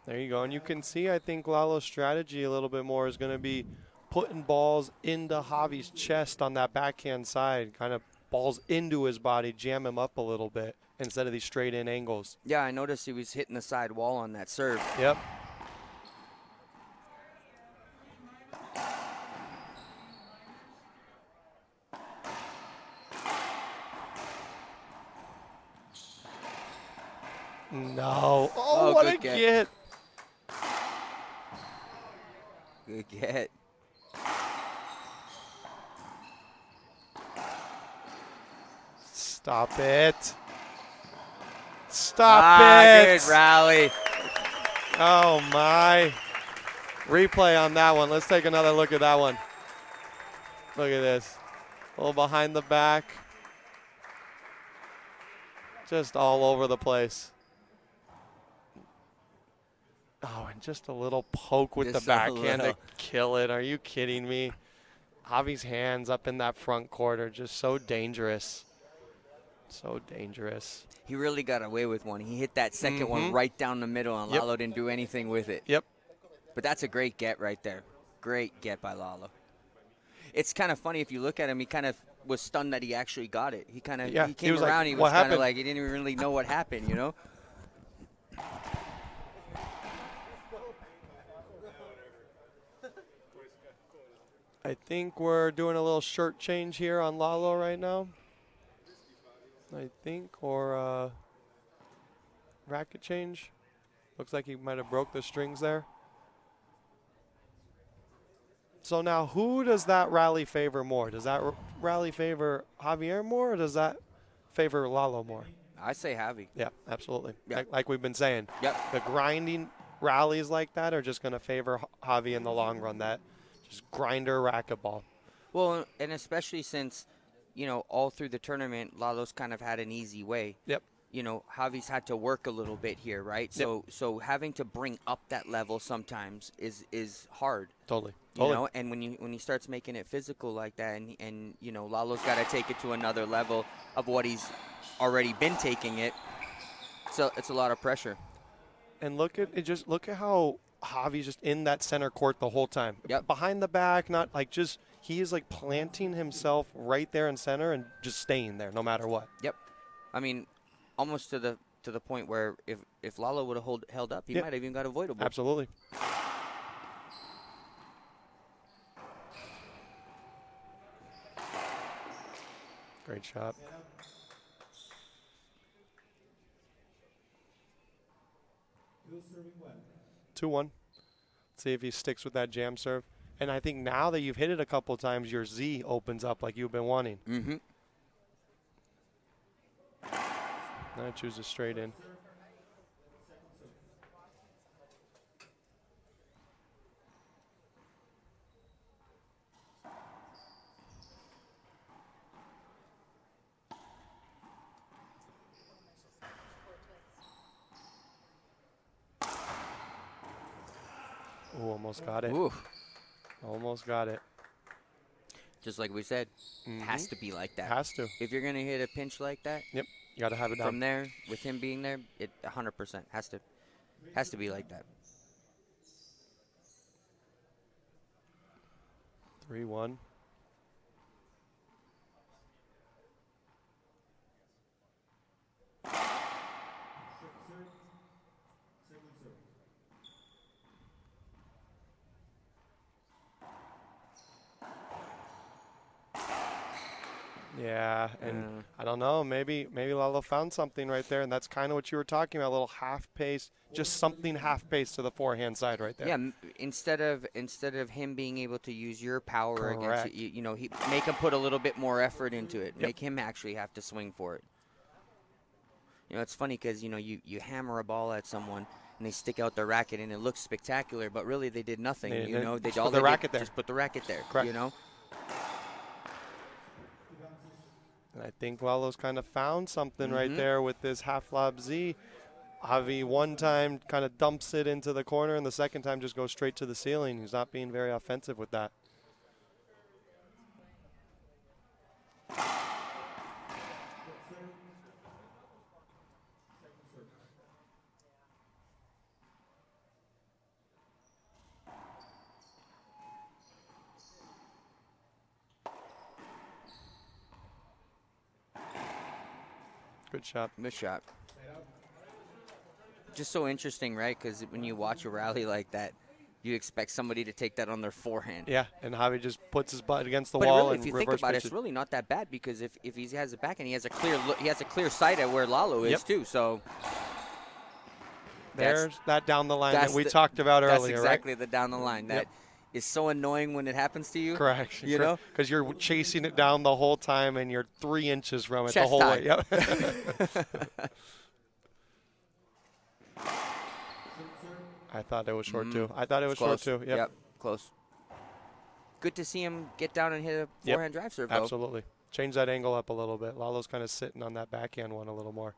Speaker 6: There you go. And you can see, I think, Lalo's strategy a little bit more is going to be putting balls into Javi's chest on that backhand side, kind of balls into his body, jam him up a little bit instead of these straight-in angles.
Speaker 2: Yeah, I noticed he was hitting the side wall on that serve.
Speaker 6: Yep. No. Oh,
Speaker 2: Oh,
Speaker 6: what a
Speaker 2: good get.
Speaker 6: get.
Speaker 2: Good get.
Speaker 6: Stop it. Stop it.
Speaker 2: Good rally.
Speaker 6: Oh, my. Replay on that one. Let's take another look at that one. Look at this. A little behind the back. Just all over the place. Oh, and just a little poke with
Speaker 2: Just
Speaker 6: the
Speaker 2: a
Speaker 6: backhand to
Speaker 2: little.
Speaker 6: kill it. Are you kidding me? Javi's hands up in that front court are just so dangerous. So dangerous.
Speaker 2: He really got away with one. He hit that second one right down the middle, and
Speaker 6: Yep.
Speaker 2: Lalo didn't do anything with it.
Speaker 6: Yep.
Speaker 2: But that's a great get right there. Great get by Lalo. It's kind of funny if you look at him. He kind of was stunned that he actually got it. He kind of
Speaker 6: Yeah,
Speaker 2: he
Speaker 6: he
Speaker 2: came
Speaker 6: was like,
Speaker 2: around. He
Speaker 6: "What
Speaker 2: was kind of
Speaker 6: happened?"
Speaker 2: like he didn't even really know what happened. You know.
Speaker 6: I think we're doing a little shirt change here on Lalo right now. I think, or racket change. Looks like he might have broke the strings there. So now, who does that rally favor more? Does that rally favor Javier more, or does that favor Lalo more?
Speaker 2: I say Javi.
Speaker 6: Yeah, absolutely.
Speaker 2: Yeah.
Speaker 6: Like we've been saying.
Speaker 2: Yep.
Speaker 6: The grinding rallies like that are just going to favor Javi in the long run. That just grinder racquetball.
Speaker 2: Well, and especially since, you know, all through the tournament, Lalo's kind of had an easy way.
Speaker 6: Yep.
Speaker 2: You know, Javi's had to work a little bit here, right?
Speaker 6: Yep.
Speaker 2: So having to bring up that level sometimes is hard.
Speaker 6: Totally.
Speaker 2: You know, and when he starts making it pphysical like that, and you know, Lalo's got to take it to another level of what he's already been taking it. So it's a lot of pressure.
Speaker 6: And look at how Javi's just in that center court the whole time.
Speaker 2: Yep.
Speaker 6: Behind the back, not like just he is like planting himself right there in center and just staying there no matter what.
Speaker 2: Yep. I mean, almost to the point where if Lalo would have held up, he
Speaker 6: Yep.
Speaker 2: might have even got avoidable.
Speaker 6: Absolutely. Great shot. 2-1. See if he sticks with that jam serve. And I think now that you've hit it a couple times, your Z opens up like you've been wanting.
Speaker 2: Mm-hmm.
Speaker 6: Now I choose a straight in. Ooh, almost got it.
Speaker 2: Ooh.
Speaker 6: Almost got it.
Speaker 2: Just like we said, has to be like that.
Speaker 6: Has to.
Speaker 2: If you're gonna hit a pinch like that,
Speaker 6: Yep. You got to have it down.
Speaker 2: from there, with him being there, it 100% has to be like that.
Speaker 6: 3-1. Yeah, and I don't know, maybe Lalo found something right there, and that's kind of what you were talking about, a little half pace, just something half pace to the forehand side right there.
Speaker 2: Yeah, instead of him being able to use your power against
Speaker 6: Correct.
Speaker 2: it, you know, make him put a little bit more effort into it.
Speaker 6: Yep.
Speaker 2: Make him actually have to swing for it. You know, it's funny because, you know, you hammer a ball at someone and they stick out their racket and it looks spectacular, but really they did nothing.
Speaker 6: They
Speaker 2: You
Speaker 6: didn't.
Speaker 2: know, they
Speaker 6: Just
Speaker 2: all
Speaker 6: put the
Speaker 2: they did
Speaker 6: racket there.
Speaker 2: just put the racket there.
Speaker 6: Correct.
Speaker 2: You know.
Speaker 6: And I think Lalo's kind of found something right
Speaker 2: Mhm.
Speaker 6: there with this half lob Z. Javi one time kind of dumps it into the corner, and the second time just goes straight to the ceiling. He's not being very offensive with that. Good shot.
Speaker 2: Good shot. Just so interesting, right? Because when you watch a rally like that, you expect somebody to take that on their forehand.
Speaker 6: Yeah, and Javi just puts his butt against the
Speaker 2: But
Speaker 6: wall
Speaker 2: really,
Speaker 6: and
Speaker 2: if you think
Speaker 6: reverse
Speaker 2: about it,
Speaker 6: pitches.
Speaker 2: it's really not that bad because if he has it back and he has a clear look, he has a clear sight at where Lalo is
Speaker 6: Yep.
Speaker 2: too. So
Speaker 6: There's that down the line that we talked about earlier,
Speaker 2: That's exactly
Speaker 6: right?
Speaker 2: the down the line. That is so annoying when it happens to you.
Speaker 6: Correct.
Speaker 2: You know?
Speaker 6: Because you're chasing it down the whole time and you're 3 inches from it
Speaker 2: Chest
Speaker 6: the whole
Speaker 2: high.
Speaker 6: way. Yep. I thought it was short too. I thought it was
Speaker 2: Close.
Speaker 6: short too. Yep.
Speaker 2: Close. Good to see him get down and hit a forehand drive serve, though.
Speaker 6: Absolutely. Change that angle up a little bit. Lalo's kind of sitting on that backhand one a little more.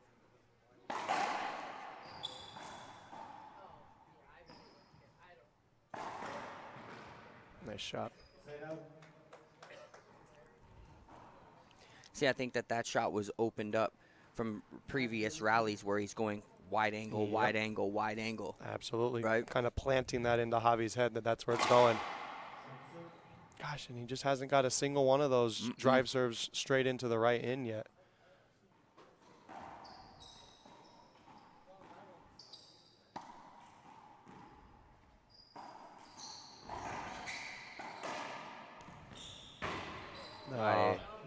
Speaker 6: Nice shot.
Speaker 2: See, I think that shot was opened up from previous rallies where he's going wide angle, wide angle, wide angle.
Speaker 6: Absolutely.
Speaker 2: Right.
Speaker 6: Kind of planting that into Javi's head that's where it's going. Gosh, and he just hasn't got a single one of those drive serves straight into the right in yet.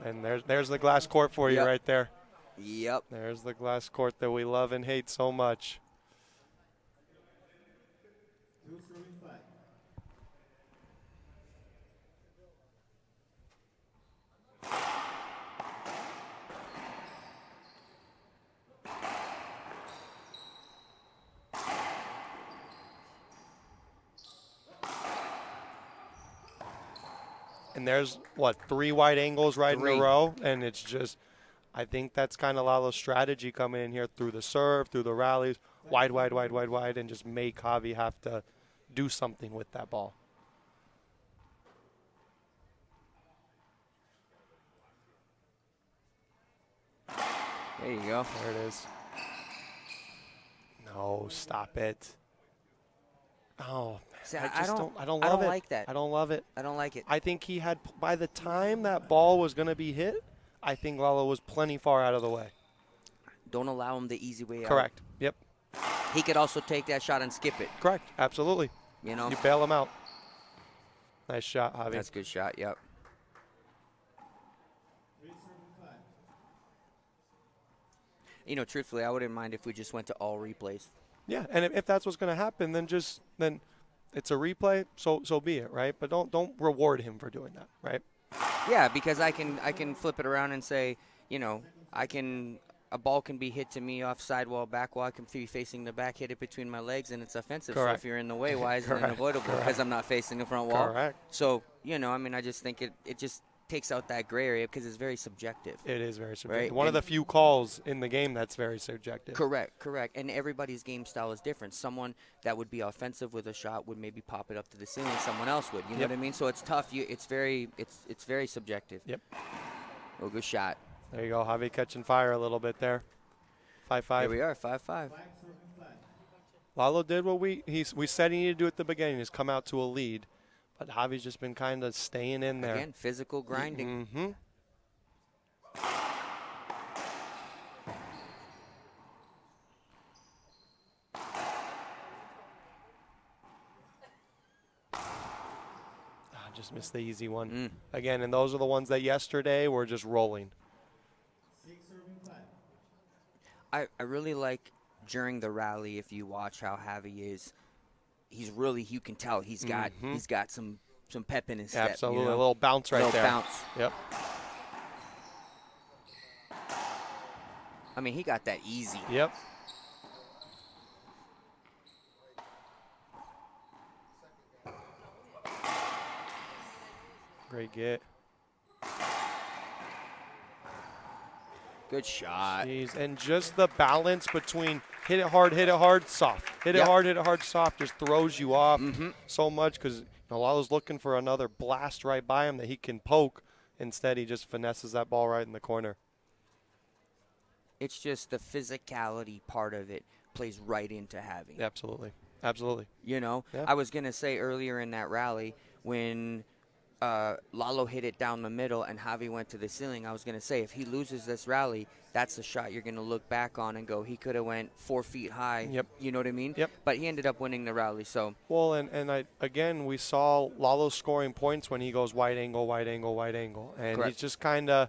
Speaker 6: And there's the glass court for you right there.
Speaker 2: Yep.
Speaker 6: There's the glass court that we love and hate so much. And there's, 3 wide angles right in a row? And it's just, I think that's kind of Lalo's strategy coming in here through the serve, through the rallies, wide, wide, wide, wide, wide, and just make Javi have to do something with that ball.
Speaker 2: There you go.
Speaker 6: There it is. No, stop it. Oh,
Speaker 2: See,
Speaker 6: I don't love
Speaker 2: I don't
Speaker 6: it.
Speaker 2: like that.
Speaker 6: I don't love it.
Speaker 2: I don't like it.
Speaker 6: I think he had, by the time that ball was going to be hit, I think Lalo was plenty far out of the way.
Speaker 2: Don't allow him the easy way out.
Speaker 6: Correct. Yep.
Speaker 2: He could also take that shot and skip it.
Speaker 6: Correct. Absolutely.
Speaker 2: You know?
Speaker 6: You bail him out. Nice shot, Javi.
Speaker 2: That's a good shot, yep. You know, truthfully, I wouldn't mind if we just went to all replays.
Speaker 6: Yeah, and if that's what's going to happen, then it's a replay, so be it, right? But don't reward him for doing that, right?
Speaker 2: Yeah, because I can flip it around and say, you know, a ball can be hit to me off sidewall, back wall. I can be facing the back, hit it between my legs, and it's offensive.
Speaker 6: Correct.
Speaker 2: So if you're in the way, why is it unavoidable? Because I'm not facing the front wall.
Speaker 6: Correct.
Speaker 2: So, you know, I mean, I just think it just takes out that gray area because it's very subjective.
Speaker 6: It is very subjective.
Speaker 2: Right?
Speaker 6: One of the few calls in the game that's very subjective.
Speaker 2: Correct. And everybody's game style is different. Someone that would be offensive with a shot would maybe pop it up to the ceiling. Someone else would. You know what I mean? So it's tough. It's very subjective.
Speaker 6: Yep.
Speaker 2: Oh, good shot.
Speaker 6: There you go. Javi catching fire a little bit there. 5-5.
Speaker 2: Here we are, 5-5.
Speaker 6: Lalo did what we said he needed to do at the beginning, is come out to a lead. But Javi's just been kind of staying in there.
Speaker 2: Again, physical grinding.
Speaker 6: Mm-hmm. Just missed the easy one. Again, and those are the ones that yesterday were just rolling.
Speaker 2: I really like during the rally, if you watch how Javi is, he's really, you can tell he's got some pep in his step.
Speaker 6: Absolutely,
Speaker 2: you know?
Speaker 6: a little bounce right there.
Speaker 2: Bounce.
Speaker 6: Yep.
Speaker 2: I mean, he got that easy.
Speaker 6: Yep. Great get.
Speaker 2: Good shot.
Speaker 6: Jeez, and just the balance between hit it hard, soft. Hit it hard, soft just throws you off so much because Lalo's looking for another blast right by him that he can poke. Instead, he just finesses that ball right in the corner.
Speaker 2: It's just the physicality part of it plays right into having.
Speaker 6: Absolutely. Absolutely.
Speaker 2: You know,
Speaker 6: Yeah.
Speaker 2: I was going to say earlier in that rally when Lalo hit it down the middle and Javi went to the ceiling, I was going to say if he loses this rally, that's the shot you're going to look back on and go, he could have went 4 feet high.
Speaker 6: Yep.
Speaker 2: You know what I mean?
Speaker 6: Yep.
Speaker 2: But he ended up winning the rally. So
Speaker 6: Well, and we saw Lalo scoring points when he goes wide angle, wide angle, wide angle. And
Speaker 2: Correct.
Speaker 6: he's just kind of,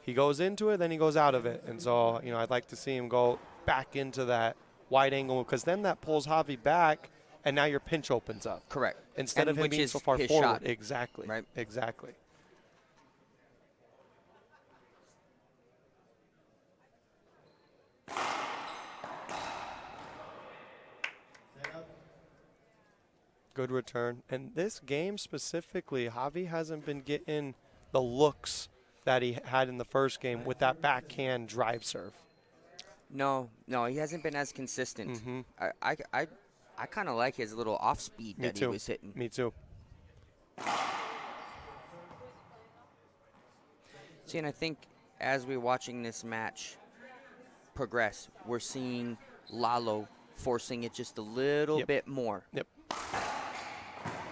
Speaker 6: he goes into it, then he goes out of it. And so, I'd like to see him go back into that wide angle, because then that pulls Javi back, and now your pinch opens up.
Speaker 2: Correct.
Speaker 6: Instead of him
Speaker 2: which
Speaker 6: being
Speaker 2: is
Speaker 6: so far
Speaker 2: his
Speaker 6: forward.
Speaker 2: shot.
Speaker 6: Exactly.
Speaker 2: Right.
Speaker 6: Exactly. Good return. And this game specifically, Javi hasn't been getting the looks that he had in the first game with that backhand drive serve.
Speaker 2: No, he hasn't been as consistent. I kind of like his little off speed that he was hitting.
Speaker 6: Me too.
Speaker 2: See, and I think as we're watching this match progress, we're seeing Lalo forcing it just a little bit more.
Speaker 6: Yep.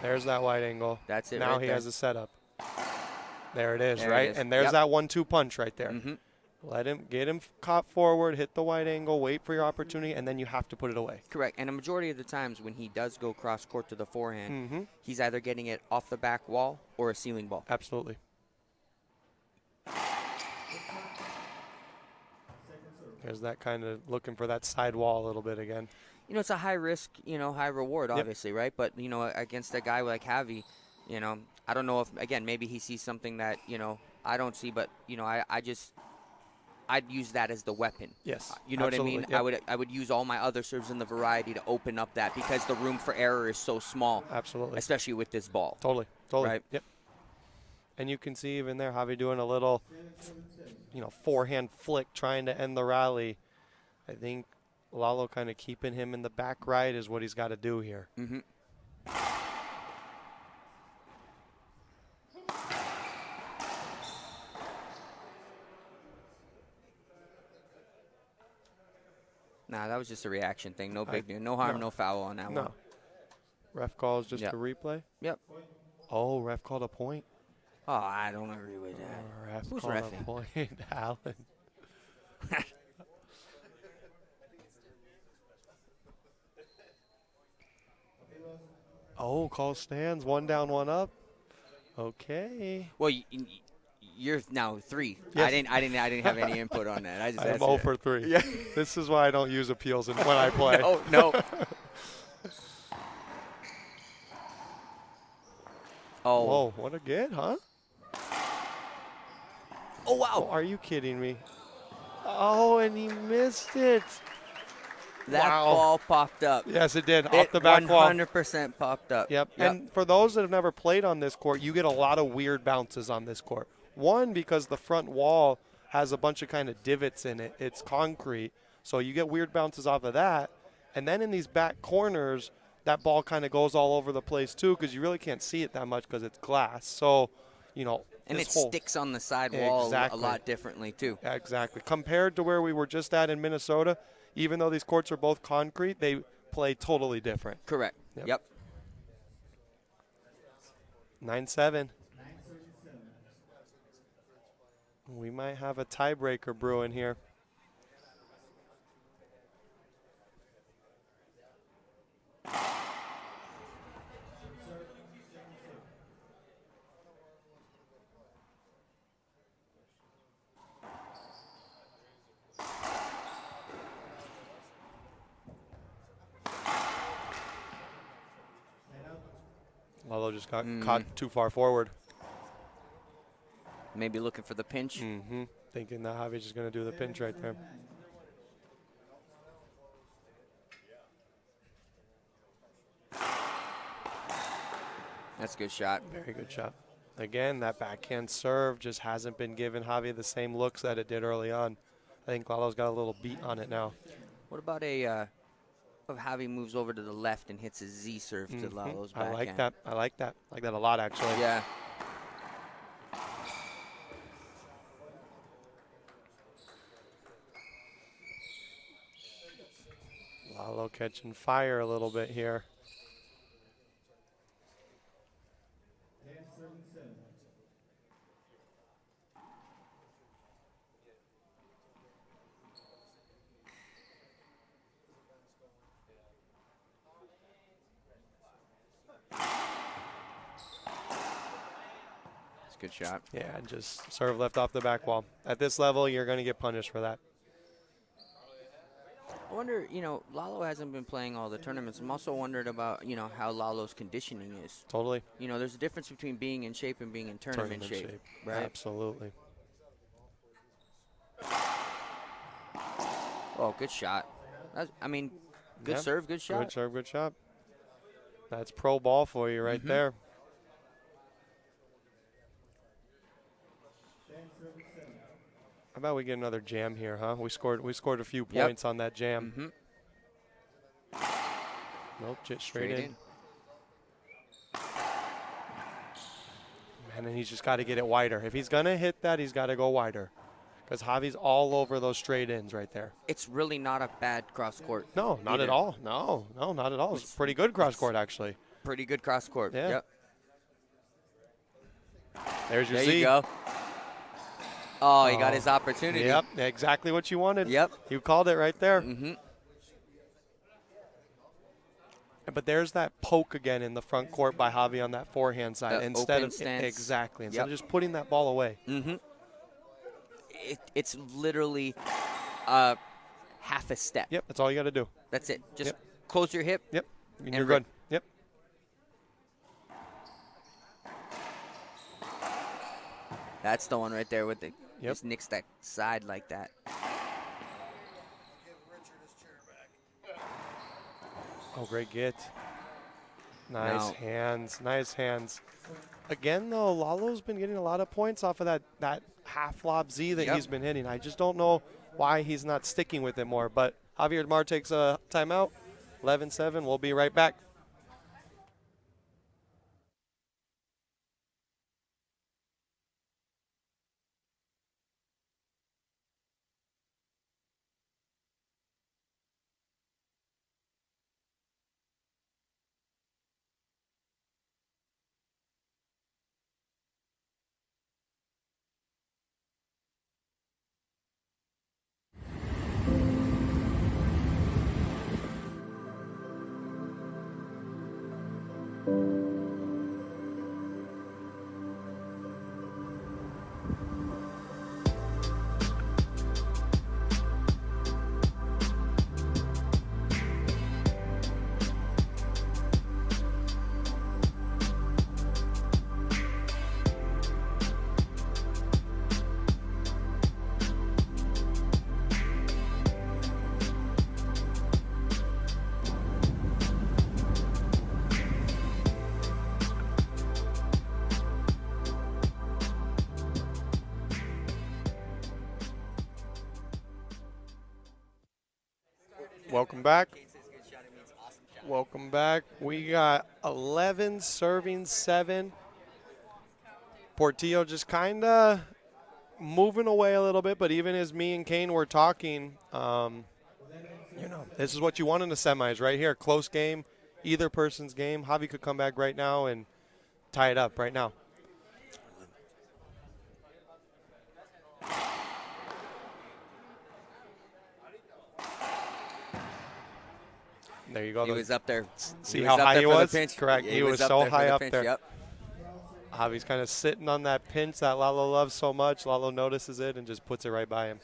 Speaker 6: There's that wide angle.
Speaker 2: That's it.
Speaker 6: Now
Speaker 2: right
Speaker 6: he
Speaker 2: there.
Speaker 6: has a setup. There it is,
Speaker 2: There
Speaker 6: right?
Speaker 2: it is.
Speaker 6: And there's that 1-2 punch right there.
Speaker 2: Mm-hmm.
Speaker 6: Get him caught forward, hit the wide angle, wait for your opportunity, and then you have to put it away.
Speaker 2: Correct. And a majority of the times when he does go cross court to the forehand, he's either getting it off the back wall or a ceiling ball.
Speaker 6: Absolutely. There's that kind of looking for that side wall a little bit again.
Speaker 2: You know, it's a high risk, high reward, obviously, right? But, against a guy like Javi, I don't know if, again, maybe he sees something that, I don't see, but, I'd use that as the weapon.
Speaker 6: Yes.
Speaker 2: You know
Speaker 6: absolutely.
Speaker 2: what I mean?
Speaker 6: Yep.
Speaker 2: I would use all my other serves in the variety to open up that because the room for error is so small.
Speaker 6: Absolutely.
Speaker 2: Especially with this ball.
Speaker 6: Totally.
Speaker 2: Right?
Speaker 6: Yep. And you can see even there Javi doing a little, forehand flick trying to end the rally. I think Lalo kind of keeping him in the back right is what he's got to do here.
Speaker 2: Mm-hmm. Nah, that was just a reaction thing. No big deal. No harm, no foul on that one.
Speaker 6: No. Ref calls just a replay?
Speaker 2: Yep.
Speaker 6: Oh, ref called a point?
Speaker 2: Oh, I don't agree with that.
Speaker 6: Ref
Speaker 2: Who's
Speaker 6: called
Speaker 2: reffing?
Speaker 6: a point, Alan. Oh, call stands. 1 down, 1 up. Okay.
Speaker 2: Well, you're now 3.
Speaker 6: Yes.
Speaker 2: I didn't have any input on that.
Speaker 6: I'm 0 for 3.
Speaker 2: Yeah.
Speaker 6: This is why I don't use appeals when I play.
Speaker 2: No. Oh.
Speaker 6: Whoa, what a get, huh?
Speaker 2: Oh, wow.
Speaker 6: Oh, are you kidding me? Oh, and he missed it.
Speaker 2: That ball popped up.
Speaker 6: Yes, it did. Off the back wall.
Speaker 2: 100% popped up.
Speaker 6: Yep. And for those that have never played on this court, you get a lot of weird bounces on this court. One, because the front wall has a bunch of kind of divots in it. It's concrete. So you get weird bounces off of that. And then in these back corners, that ball kind of goes all over the place too because you really can't see it that much because it's glass. So,
Speaker 2: and it sticks on the side wall a lot differently too.
Speaker 6: Exactly. Compared to where we were just at in Minnesota, even though these courts are both concrete, they play totally different.
Speaker 2: Correct. Yep.
Speaker 6: 9-7. We might have a tiebreaker brewing here. Lalo just got caught too far forward.
Speaker 2: Maybe looking for the pinch.
Speaker 6: Thinking that Javi's just going to do the pinch right there.
Speaker 2: That's a good shot.
Speaker 6: Very good shot. Again, that backhand serve just hasn't been giving Javi the same looks that it did early on. I think Lalo's got a little beat on it now.
Speaker 2: What about if Javi moves over to the left and hits a Z serve to Lalo's backhand?
Speaker 6: I like that. I like that. I like that a lot, actually.
Speaker 2: Yeah.
Speaker 6: Lalo catching fire a little bit here.
Speaker 2: Good shot.
Speaker 6: Yeah, and just serve left off the back wall. At this level, you're going to get punished for that.
Speaker 2: I wonder, Lalo hasn't been playing all the tournaments. I'm also wondering about, how Lalo's conditioning is.
Speaker 6: Totally.
Speaker 2: There's a difference between being in shape and being in tournament shape, right?
Speaker 6: Absolutely.
Speaker 2: Oh, good shot. Good serve, good shot.
Speaker 6: Good serve, good shot. That's pro ball for you right there. How about we get another jam here, huh? We scored a few points on that jam. Nope, just straight in. Man, and he's just got to get it wider. If he's going to hit that, he's got to go wider. Because Javi's all over those straight ins right there.
Speaker 2: It's really not a bad cross court.
Speaker 6: No, not at all. No, not at all. It's pretty good cross court, actually.
Speaker 2: Pretty good cross court.
Speaker 6: Yeah.
Speaker 2: Yep.
Speaker 6: There's your
Speaker 2: there
Speaker 6: Z.
Speaker 2: You go. Oh, he got his opportunity.
Speaker 6: Yep, exactly what you wanted.
Speaker 2: Yep.
Speaker 6: You called it right there. But there's that poke again in the front court by Javi on that forehand side. Instead of
Speaker 2: stance.
Speaker 6: Exactly. Instead of just putting that ball away.
Speaker 2: It's literally half a step.
Speaker 6: Yep, that's all you got to do.
Speaker 2: That's it. Just close your hip.
Speaker 6: Yep, and you're good. Yep.
Speaker 2: That's the one right there with the just nicks that side like that.
Speaker 6: Oh, great get. Nice hands. Nice hands. Again, though, Lalo's been getting a lot of points off of that half lob Z that he's been hitting. I just don't know why he's not sticking with it more. But Javier Mar takes a timeout. 11-7. We'll be right back. Welcome back. Welcome back. We got 11 serving 7. Portillo just kind of moving away a little bit, but even as me and Kane were talking, this is what you want in the semis right here. Close game, either person's game. Javi could come back right now and tie it up right now. There you go.
Speaker 2: He was up there.
Speaker 6: See how high he was? Correct.
Speaker 2: Yeah,
Speaker 6: he was so high up there.
Speaker 2: Yep.
Speaker 6: Javi's kind of sitting on that pinch that Lalo loves so much. Lalo notices it and just puts it right by him.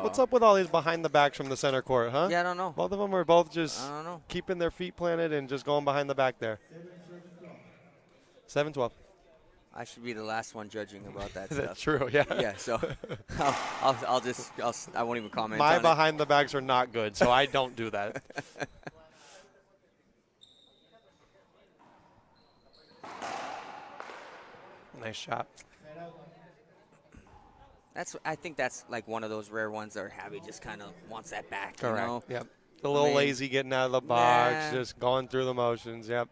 Speaker 6: What's up with all these behind the backs from the center court, huh?
Speaker 2: Yeah, I don't know.
Speaker 6: Both of them are both just
Speaker 2: I don't know.
Speaker 6: keeping their feet planted and just going behind the back there. 7-12.
Speaker 2: I should be the last one judging about that stuff.
Speaker 6: That's true, yeah.
Speaker 2: Yeah, so I won't even comment
Speaker 6: My
Speaker 2: on
Speaker 6: behind the backs are not good, so I don't do that. Nice shot.
Speaker 2: I think that's like one of those rare ones where Javi just kind of wants that back.
Speaker 6: Correct.
Speaker 2: You know?
Speaker 6: Yep. A little lazy getting out of the box, just going through the motions. Yep.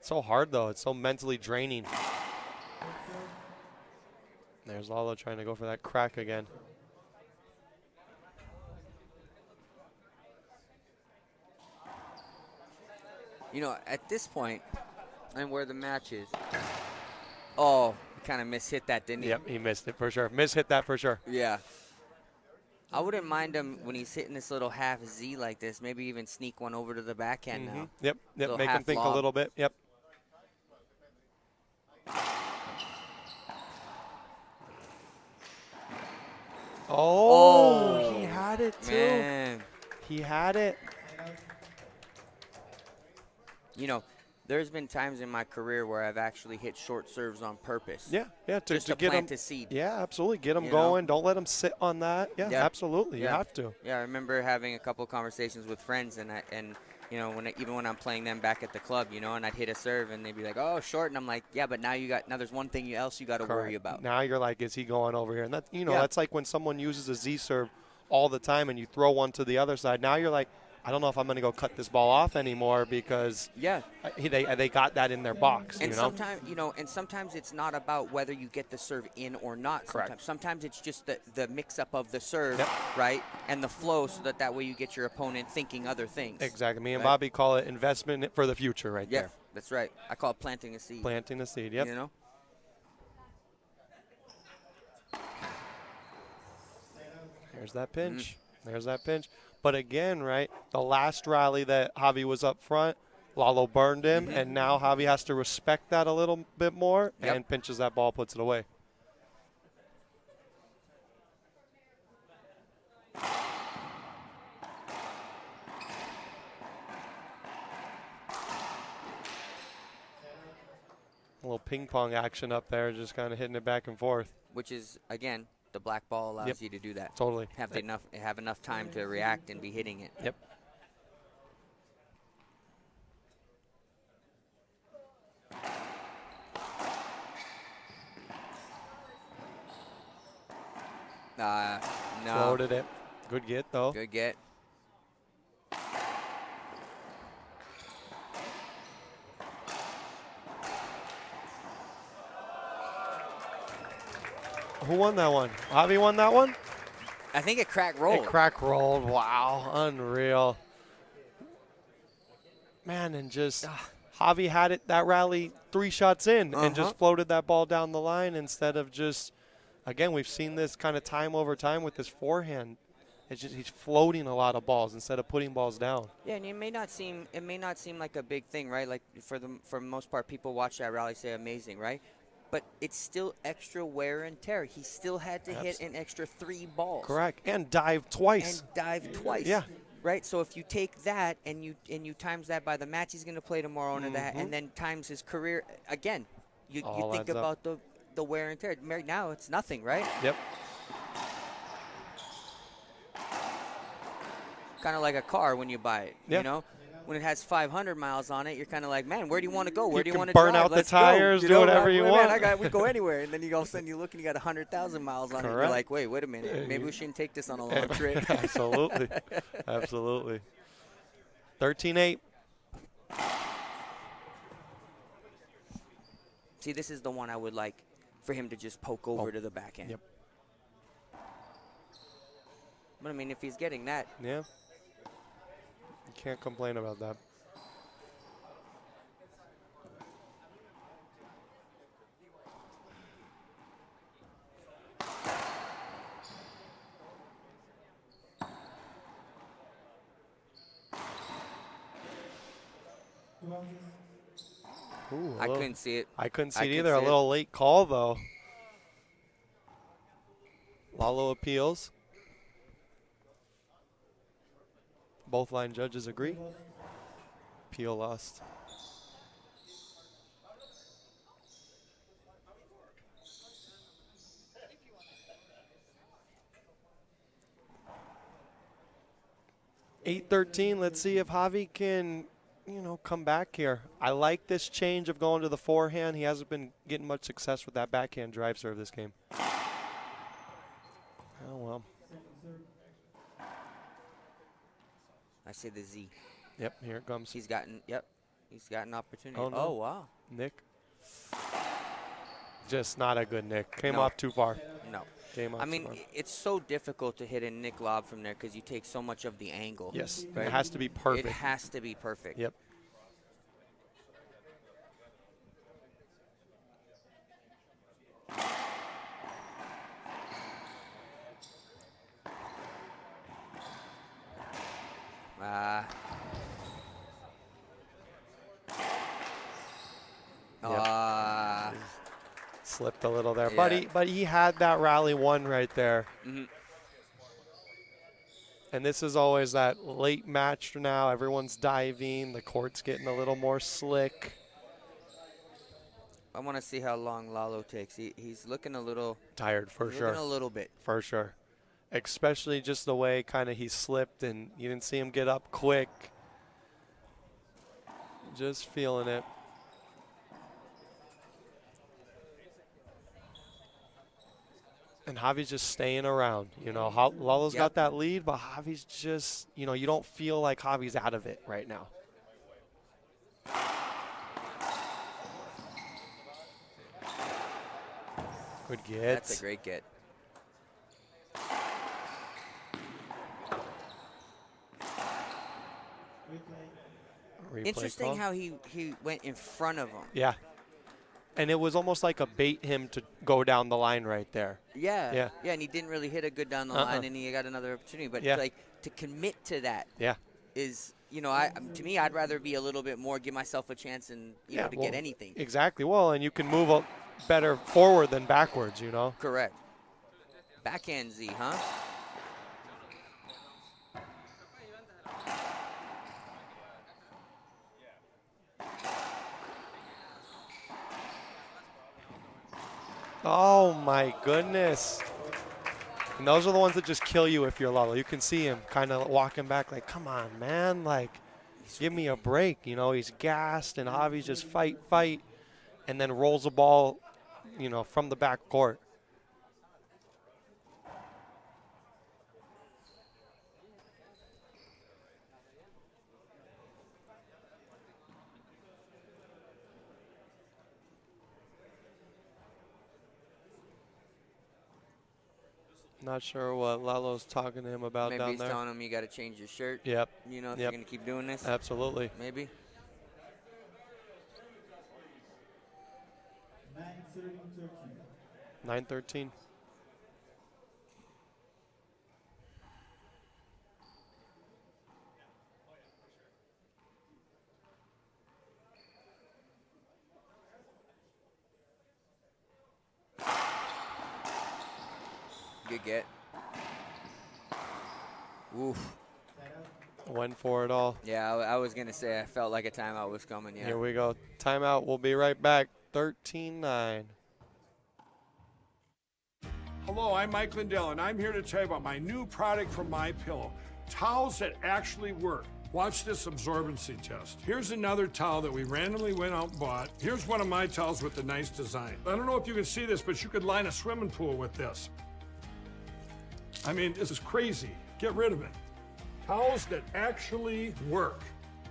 Speaker 6: So hard, though. It's so mentally draining. There's Lalo trying to go for that crack again.
Speaker 2: At this point, and where the match is, he kind of mishit that, didn't he?
Speaker 6: Yep, he missed it for sure. Mishit that for sure.
Speaker 2: Yeah. I wouldn't mind him when he's hitting this little half Z like this. Maybe even sneak one over to the backhand now.
Speaker 6: Yep.
Speaker 2: Little
Speaker 6: Make him
Speaker 2: half
Speaker 6: think
Speaker 2: lob.
Speaker 6: a little bit. Yep. Oh, he had it too.
Speaker 2: Man.
Speaker 6: He had it.
Speaker 2: You know, there's been times in my career where I've actually hit short serves on purpose.
Speaker 6: Yeah.
Speaker 2: Just to
Speaker 6: get
Speaker 2: plant
Speaker 6: him.
Speaker 2: a seed.
Speaker 6: Yeah, absolutely. Get him
Speaker 2: You
Speaker 6: going. Don't let him sit on that. Yeah,
Speaker 2: Yeah.
Speaker 6: absolutely. You
Speaker 2: Yeah.
Speaker 6: have to.
Speaker 2: Yeah, I remember having a couple conversations with friends, and you know, even when I'm playing them back at the club, you know, and I'd hit a serve, and they'd be like, "Oh, short," and I'm like, "Yeah, but now there's one thing else you got to worry about."
Speaker 6: Now you're like, is he going over here? And that's
Speaker 2: Yeah.
Speaker 6: that's like when someone uses a Z serve all the time, and you throw one to the other side. Now you're like, I don't know if I'm going to go cut this ball off anymore because they got that in their box.
Speaker 2: And
Speaker 6: you know?
Speaker 2: sometimes it's not about whether you get the serve in or not.
Speaker 6: Correct.
Speaker 2: Sometimes it's just the mix-up of the serve,
Speaker 6: Yep.
Speaker 2: right, and the flow, so that way you get your opponent thinking other things.
Speaker 6: Exactly. Me and
Speaker 2: Right.
Speaker 6: Bobby call it investment for the future right
Speaker 2: Yeah,
Speaker 6: there.
Speaker 2: that's right. I call it planting a seed.
Speaker 6: Planting the seed, yep.
Speaker 2: You know?
Speaker 6: There's that pinch. There's that pinch. But again, right, the last rally that Javi was up front, Lalo burned him, and now Javi has to respect that a little bit more and pinches that ball, puts it away. A little ping pong action up there, just kind of hitting it back and forth.
Speaker 2: Which is, again, the black ball allows
Speaker 6: Yep.
Speaker 2: you to do that.
Speaker 6: Totally.
Speaker 2: Have enough time to react and be hitting it.
Speaker 6: Yep.
Speaker 2: No.
Speaker 6: Floated it. Good get, though.
Speaker 2: Good get.
Speaker 6: Who won that one? Javi won that one?
Speaker 2: I think it crack rolled.
Speaker 6: It crack rolled. Wow. Unreal. Man, and just Javi had it that rally 3 shots in and just floated that ball down the line instead of just, again, we've seen this kind of time over time with his forehand. It's just he's floating a lot of balls instead of putting balls down.
Speaker 2: Yeah, and it may not seem like a big thing, right? Like for the most part, people watch that rally say amazing, right? But it's still extra wear and tear. He still had to hit an extra 3 balls.
Speaker 6: Correct, and dive twice. Yeah.
Speaker 2: Right. So if you take that and you times that by the match he's going to play tomorrow and then times his career again, you think about the wear and tear. Right now it's nothing, right?
Speaker 6: Yep.
Speaker 2: Kind of like a car when you buy it.
Speaker 6: Yeah.
Speaker 2: You know, when it has 500 miles on it, you're kind of like, man, where do you want to go? Where do you
Speaker 6: can
Speaker 2: want to
Speaker 6: burn
Speaker 2: drive?
Speaker 6: out the
Speaker 2: Let's go.
Speaker 6: tires,
Speaker 2: You
Speaker 6: do
Speaker 2: know,
Speaker 6: whatever you want.
Speaker 2: Man, we go anywhere. And then all of a sudden you look and you got 100,000 miles on it. And you're like, wait a minute. Maybe we shouldn't take this on a long trip.
Speaker 6: Absolutely. Absolutely. 13-8.
Speaker 2: See, this is the one I would like for him to just poke over to the backhand.
Speaker 6: Yep.
Speaker 2: But, I mean, if he's getting that.
Speaker 6: Yeah. You can't complain about that. Ooh,
Speaker 2: I couldn't see it.
Speaker 6: I couldn't see
Speaker 2: I
Speaker 6: it
Speaker 2: could
Speaker 6: either. A
Speaker 2: see it.
Speaker 6: little late call, though. Lalo appeals. Both line judges agree. Appeal lost. (8-13). Let's see if Javi can, come back here. I like this change of going to the forehand. He hasn't been getting much success with that backhand drive serve this game. Oh, well.
Speaker 2: I say the Z.
Speaker 6: Yep, here it comes.
Speaker 2: He's gotten opportunity.
Speaker 6: Oh, no.
Speaker 2: Oh, wow.
Speaker 6: Nick. Just not a good Nick. Came
Speaker 2: No.
Speaker 6: off too far.
Speaker 2: No.
Speaker 6: Came off
Speaker 2: I
Speaker 6: too
Speaker 2: mean,
Speaker 6: far.
Speaker 2: it's so difficult to hit a Nick lob from there because you take so much of the angle.
Speaker 6: Yes,
Speaker 2: right?
Speaker 6: it has to be perfect.
Speaker 2: It has to be perfect.
Speaker 6: Yep. Slipped a little there,
Speaker 2: Yeah.
Speaker 6: but he had that rally won right there.
Speaker 2: Mm-hmm.
Speaker 6: And this is always that late match now. Everyone's diving. The court's getting a little more slick.
Speaker 2: I want to see how long Lalo takes. He's looking a little
Speaker 6: Tired for sure.
Speaker 2: Looking a little bit.
Speaker 6: For sure. Especially just the way kind of he slipped and you didn't see him get up quick. Just feeling it. And Javi's just staying around. You know, Lalo's got that lead, but Javi's just, you know, you don't feel like Javi's out of it right now. Good get.
Speaker 2: That's a great get.
Speaker 6: Replay
Speaker 2: Interesting
Speaker 6: call.
Speaker 2: how he went in front of him.
Speaker 6: Yeah. And it was almost like a bait him to go down the line right there.
Speaker 2: Yeah.
Speaker 6: Yeah.
Speaker 2: Yeah, and he didn't really hit a good down the line, and he got another opportunity. But like to commit to that is, you know, to me, I'd rather be a little bit more, give myself a chance and you know to get anything.
Speaker 6: Exactly. Well, and you can move better forward than backwards, you know.
Speaker 2: Correct. Backhand Z, huh?
Speaker 6: Oh my goodness. And those are the ones that just kill you if you're Lalo. You can see him kind of walking back like, come on, man. Like, give me a break. You know, he's gassed and Javi's just fight, and then rolls the ball, you know, from the back court. Not sure what Lalo's talking to him about
Speaker 2: Maybe
Speaker 6: down
Speaker 2: he's
Speaker 6: there.
Speaker 2: telling him you got to change your shirt.
Speaker 6: Yep.
Speaker 2: You know, if you're going to keep doing this.
Speaker 6: Absolutely.
Speaker 2: Maybe.
Speaker 6: 9-13.
Speaker 2: Good get. Oof.
Speaker 6: Went for it all.
Speaker 2: Yeah, I was going to say I felt like a timeout was coming. Yeah.
Speaker 6: Here we go. Timeout. We'll be right back. 13-9.
Speaker 4: Hello, I'm Mike Lindell, and I'm here to tell you about my new product from MyPillow. Towels that actually work. Watch this absorbency test. Here's another towel that we randomly went out and bought. Here's one of my towels with the nice design. I don't know if you can see this, but you could line a swimming pool with this. I mean, this is crazy. Get rid of it. Towels that actually work.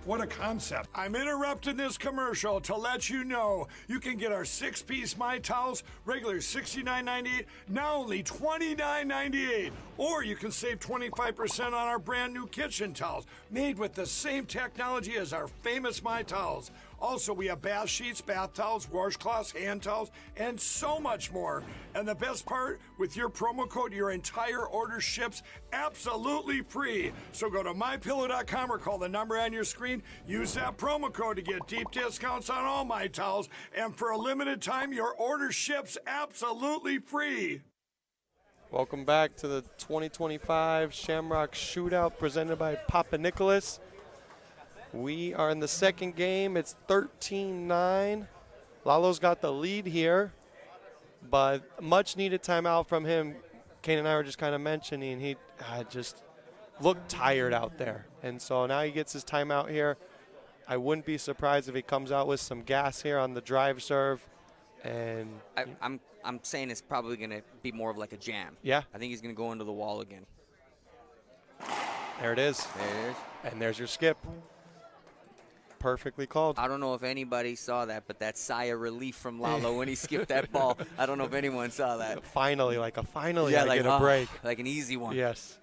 Speaker 4: What a concept. I'm interrupting this commercial to let you know you can get our 6-piece My Towels, regular $69.98, now only $29.98. Or you can save 25% on our brand new kitchen towels, made with the same technology as our famous My Towels. Also, we have bath sheets, bath towels, washcloths, hand towels, and so much more. And the best part, with your promo code, your entire order ships absolutely free. So go to mypillow.com or call the number on your screen. Use that promo code to get deep discounts on all My Towels. And for a limited time, your order ships absolutely free.
Speaker 6: Welcome back to the 2025 Shamrock Shootout presented by Papa Nicholas. We are in the second game. It's 13-9. Lalo's got the lead here, but much needed timeout from him. Kane and I were just kind of mentioning he just looked tired out there. And so now he gets his timeout here. I wouldn't be surprised if he comes out with some gas here on the drive serve. And
Speaker 2: I'm saying it's probably going to be more of like a jam.
Speaker 6: Yeah.
Speaker 2: I think he's going to go into the wall again.
Speaker 6: There it is.
Speaker 2: There it is.
Speaker 6: And there's your skip. Perfectly called.
Speaker 2: I don't know if anybody saw that, but that sigh of relief from Lalo when he skipped that ball. I don't know if anyone saw that.
Speaker 6: Finally, I
Speaker 2: like,
Speaker 6: get a break.
Speaker 2: Like an easy one.
Speaker 6: Yes.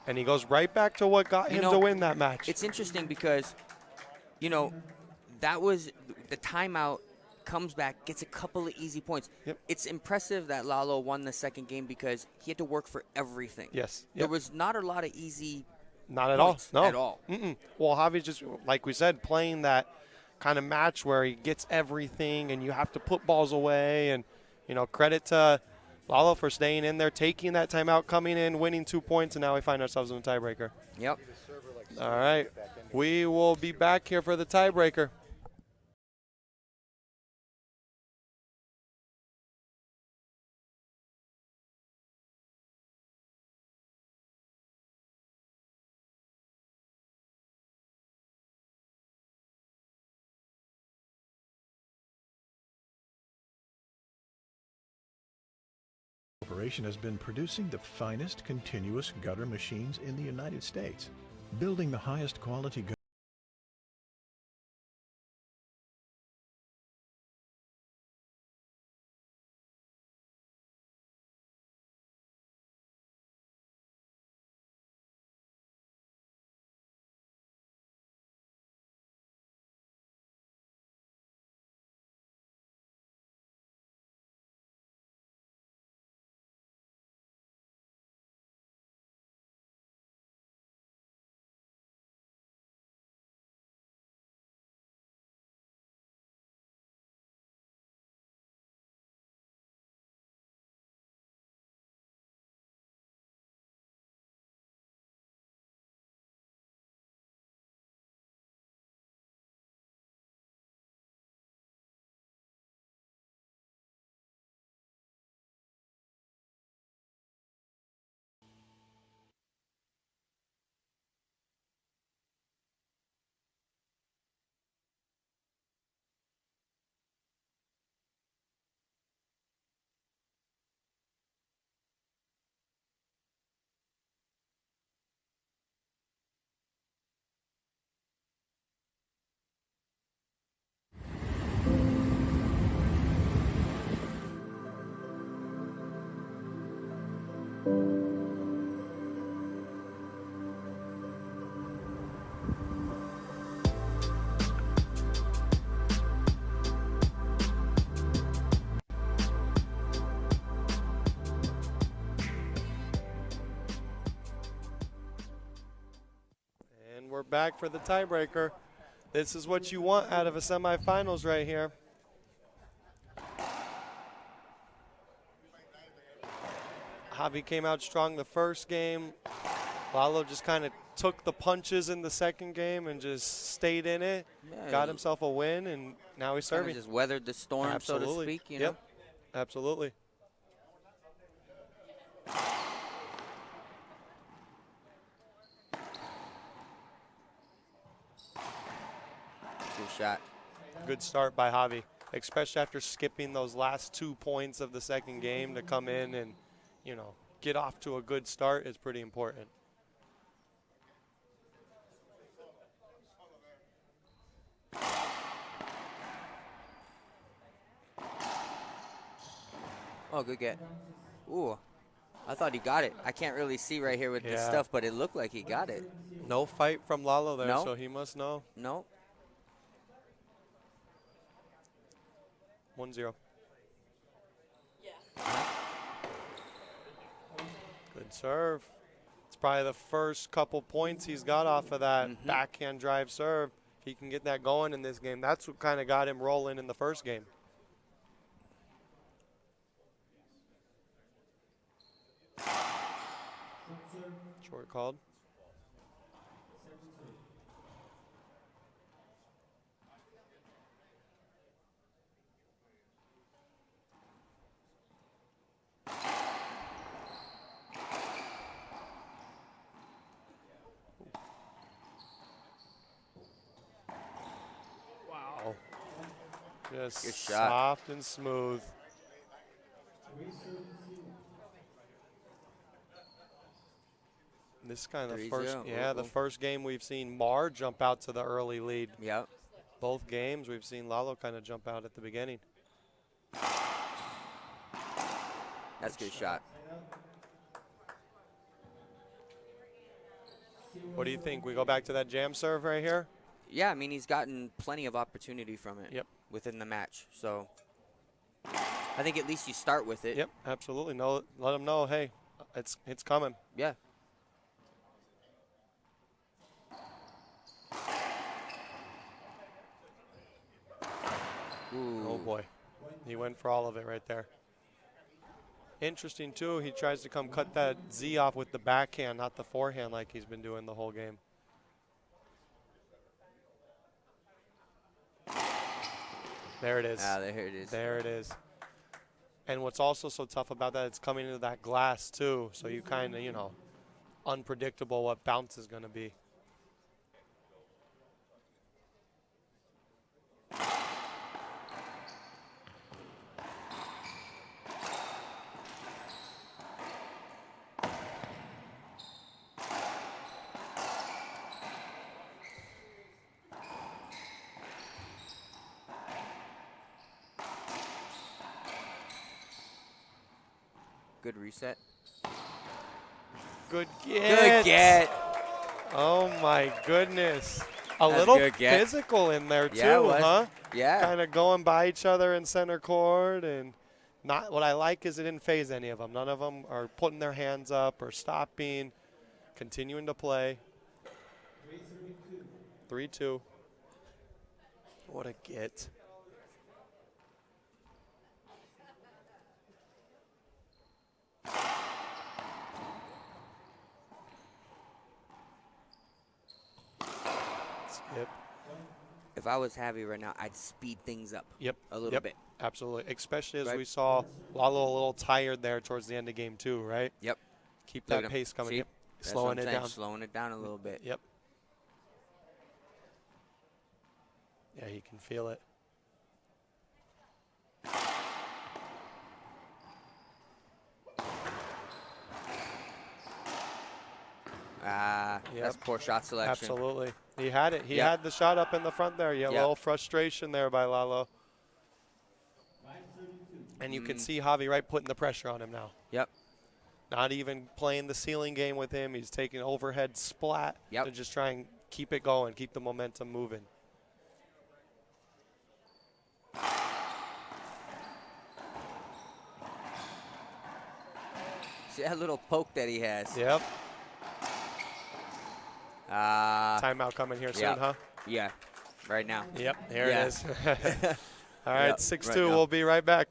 Speaker 6: And he goes right back to what got him to win that match.
Speaker 2: It's interesting because, you know, that was the timeout comes back, gets a couple of easy points.
Speaker 6: Yep.
Speaker 2: It's impressive that Lalo won the second game because he had to work for everything.
Speaker 6: Yes.
Speaker 2: There was not a lot of easy
Speaker 6: Not at all.
Speaker 2: points
Speaker 6: No.
Speaker 2: at all.
Speaker 6: Well, Javi's just, like we said, playing that kind of match where he gets everything and you have to put balls away. And, you know, credit to Lalo for staying in there, taking that timeout, coming in, winning 2 points, and now we find ourselves in a tiebreaker.
Speaker 2: Yep.
Speaker 6: All right. We will be back here for the tiebreaker.
Speaker 7: Corporation has been producing the finest continuous gutter machines in the United States, building the highest quality gutter.
Speaker 6: And we're back for the tiebreaker. This is what you want out of a semifinals right here. Javi came out strong the first game. Lalo just kind of took the punches in the second game and just stayed in it.
Speaker 2: Yeah,
Speaker 6: Got himself a win, and now he's
Speaker 2: Kinda
Speaker 6: serving.
Speaker 2: just weathered the storm,
Speaker 6: Absolutely.
Speaker 2: so to speak. You
Speaker 6: Yep.
Speaker 2: know.
Speaker 6: Absolutely.
Speaker 2: Good shot.
Speaker 6: Good start by Javi, especially after skipping those last 2 points of the second game to come in and, you know, get off to a good start is pretty important.
Speaker 2: Oh, good get. Ooh. I thought he got it. I can't really see right here with this
Speaker 6: Yeah.
Speaker 2: stuff, but it looked like he got it.
Speaker 6: No fight from Lalo there,
Speaker 2: No.
Speaker 6: so he must know.
Speaker 2: No.
Speaker 6: 1-0. Good serve. It's probably the first couple points he's got off of that backhand drive serve. If he can get that going in this game, that's what kind of got him rolling in the first game. Short called. Wow. Just
Speaker 2: Good shot.
Speaker 6: soft and smooth. This is kind of the
Speaker 2: 3-0.
Speaker 6: first, the first game we've seen Mar jump out to the early lead.
Speaker 2: Yep.
Speaker 6: Both games we've seen Lalo kind of jump out at the beginning.
Speaker 2: That's a good shot.
Speaker 6: What do you think? We go back to that jam serve right here?
Speaker 2: Yeah, I mean, he's gotten plenty of opportunity from it.
Speaker 6: Yep.
Speaker 2: within the match. So I think at least you start with it.
Speaker 6: Yep, absolutely. No, let them know, hey, it's coming.
Speaker 2: Yeah. Ooh.
Speaker 6: Oh boy, he went for all of it right there. Interesting too, he tries to come cut that Z off with the backhand, not the forehand like he's been doing the whole game. There it is.
Speaker 2: Ah, there it is.
Speaker 6: There it is. And what's also so tough about that, it's coming into that glass too, so you kind of, you know, unpredictable what bounce is going to be.
Speaker 2: Good reset.
Speaker 6: Good get.
Speaker 2: Good get.
Speaker 6: Oh my goodness. A
Speaker 2: That's
Speaker 6: little
Speaker 2: good get.
Speaker 6: physical in there too,
Speaker 2: Yeah, it was.
Speaker 6: huh?
Speaker 2: Yeah.
Speaker 6: Kind of going by each other in center court, and not what I like is it didn't phase any of them. None of them are putting their hands up or stopping, continuing to play. 3-2. What a get. Yep.
Speaker 2: If I was Javi right now, I'd speed things up.
Speaker 6: Yep.
Speaker 2: A little bit.
Speaker 6: Absolutely. Especially as
Speaker 2: Right.
Speaker 6: we saw Lalo a little tired there towards the end of game 2, right?
Speaker 2: Yep.
Speaker 6: Keep
Speaker 2: Look at
Speaker 6: that
Speaker 2: him.
Speaker 6: pace coming.
Speaker 2: See?
Speaker 6: Yep.
Speaker 2: That's
Speaker 6: Slowing
Speaker 2: what I'm
Speaker 6: it
Speaker 2: saying,
Speaker 6: down.
Speaker 2: Slowing it down a little bit.
Speaker 6: Yep. Yeah, you can feel it.
Speaker 2: That's poor shot selection.
Speaker 6: Absolutely. He had it. He
Speaker 2: Yep.
Speaker 6: had the shot up in the front there. Yeah, a
Speaker 2: Yep.
Speaker 6: little frustration there by Lalo. And you can see Javi right putting the pressure on him now.
Speaker 2: Yep.
Speaker 6: Not even playing the ceiling game with him. He's taking overhead splat
Speaker 2: Yep.
Speaker 6: to just try and keep it going, keep the momentum moving.
Speaker 2: See that little poke that he has.
Speaker 6: Yep.
Speaker 2: Timeout
Speaker 6: coming here soon,
Speaker 2: yep.
Speaker 6: huh?
Speaker 2: Yeah. Right now.
Speaker 6: Yep, there
Speaker 2: Yeah.
Speaker 6: it is. All right,
Speaker 2: Yep,
Speaker 6: 6-2.
Speaker 2: right now.
Speaker 6: We'll be right back.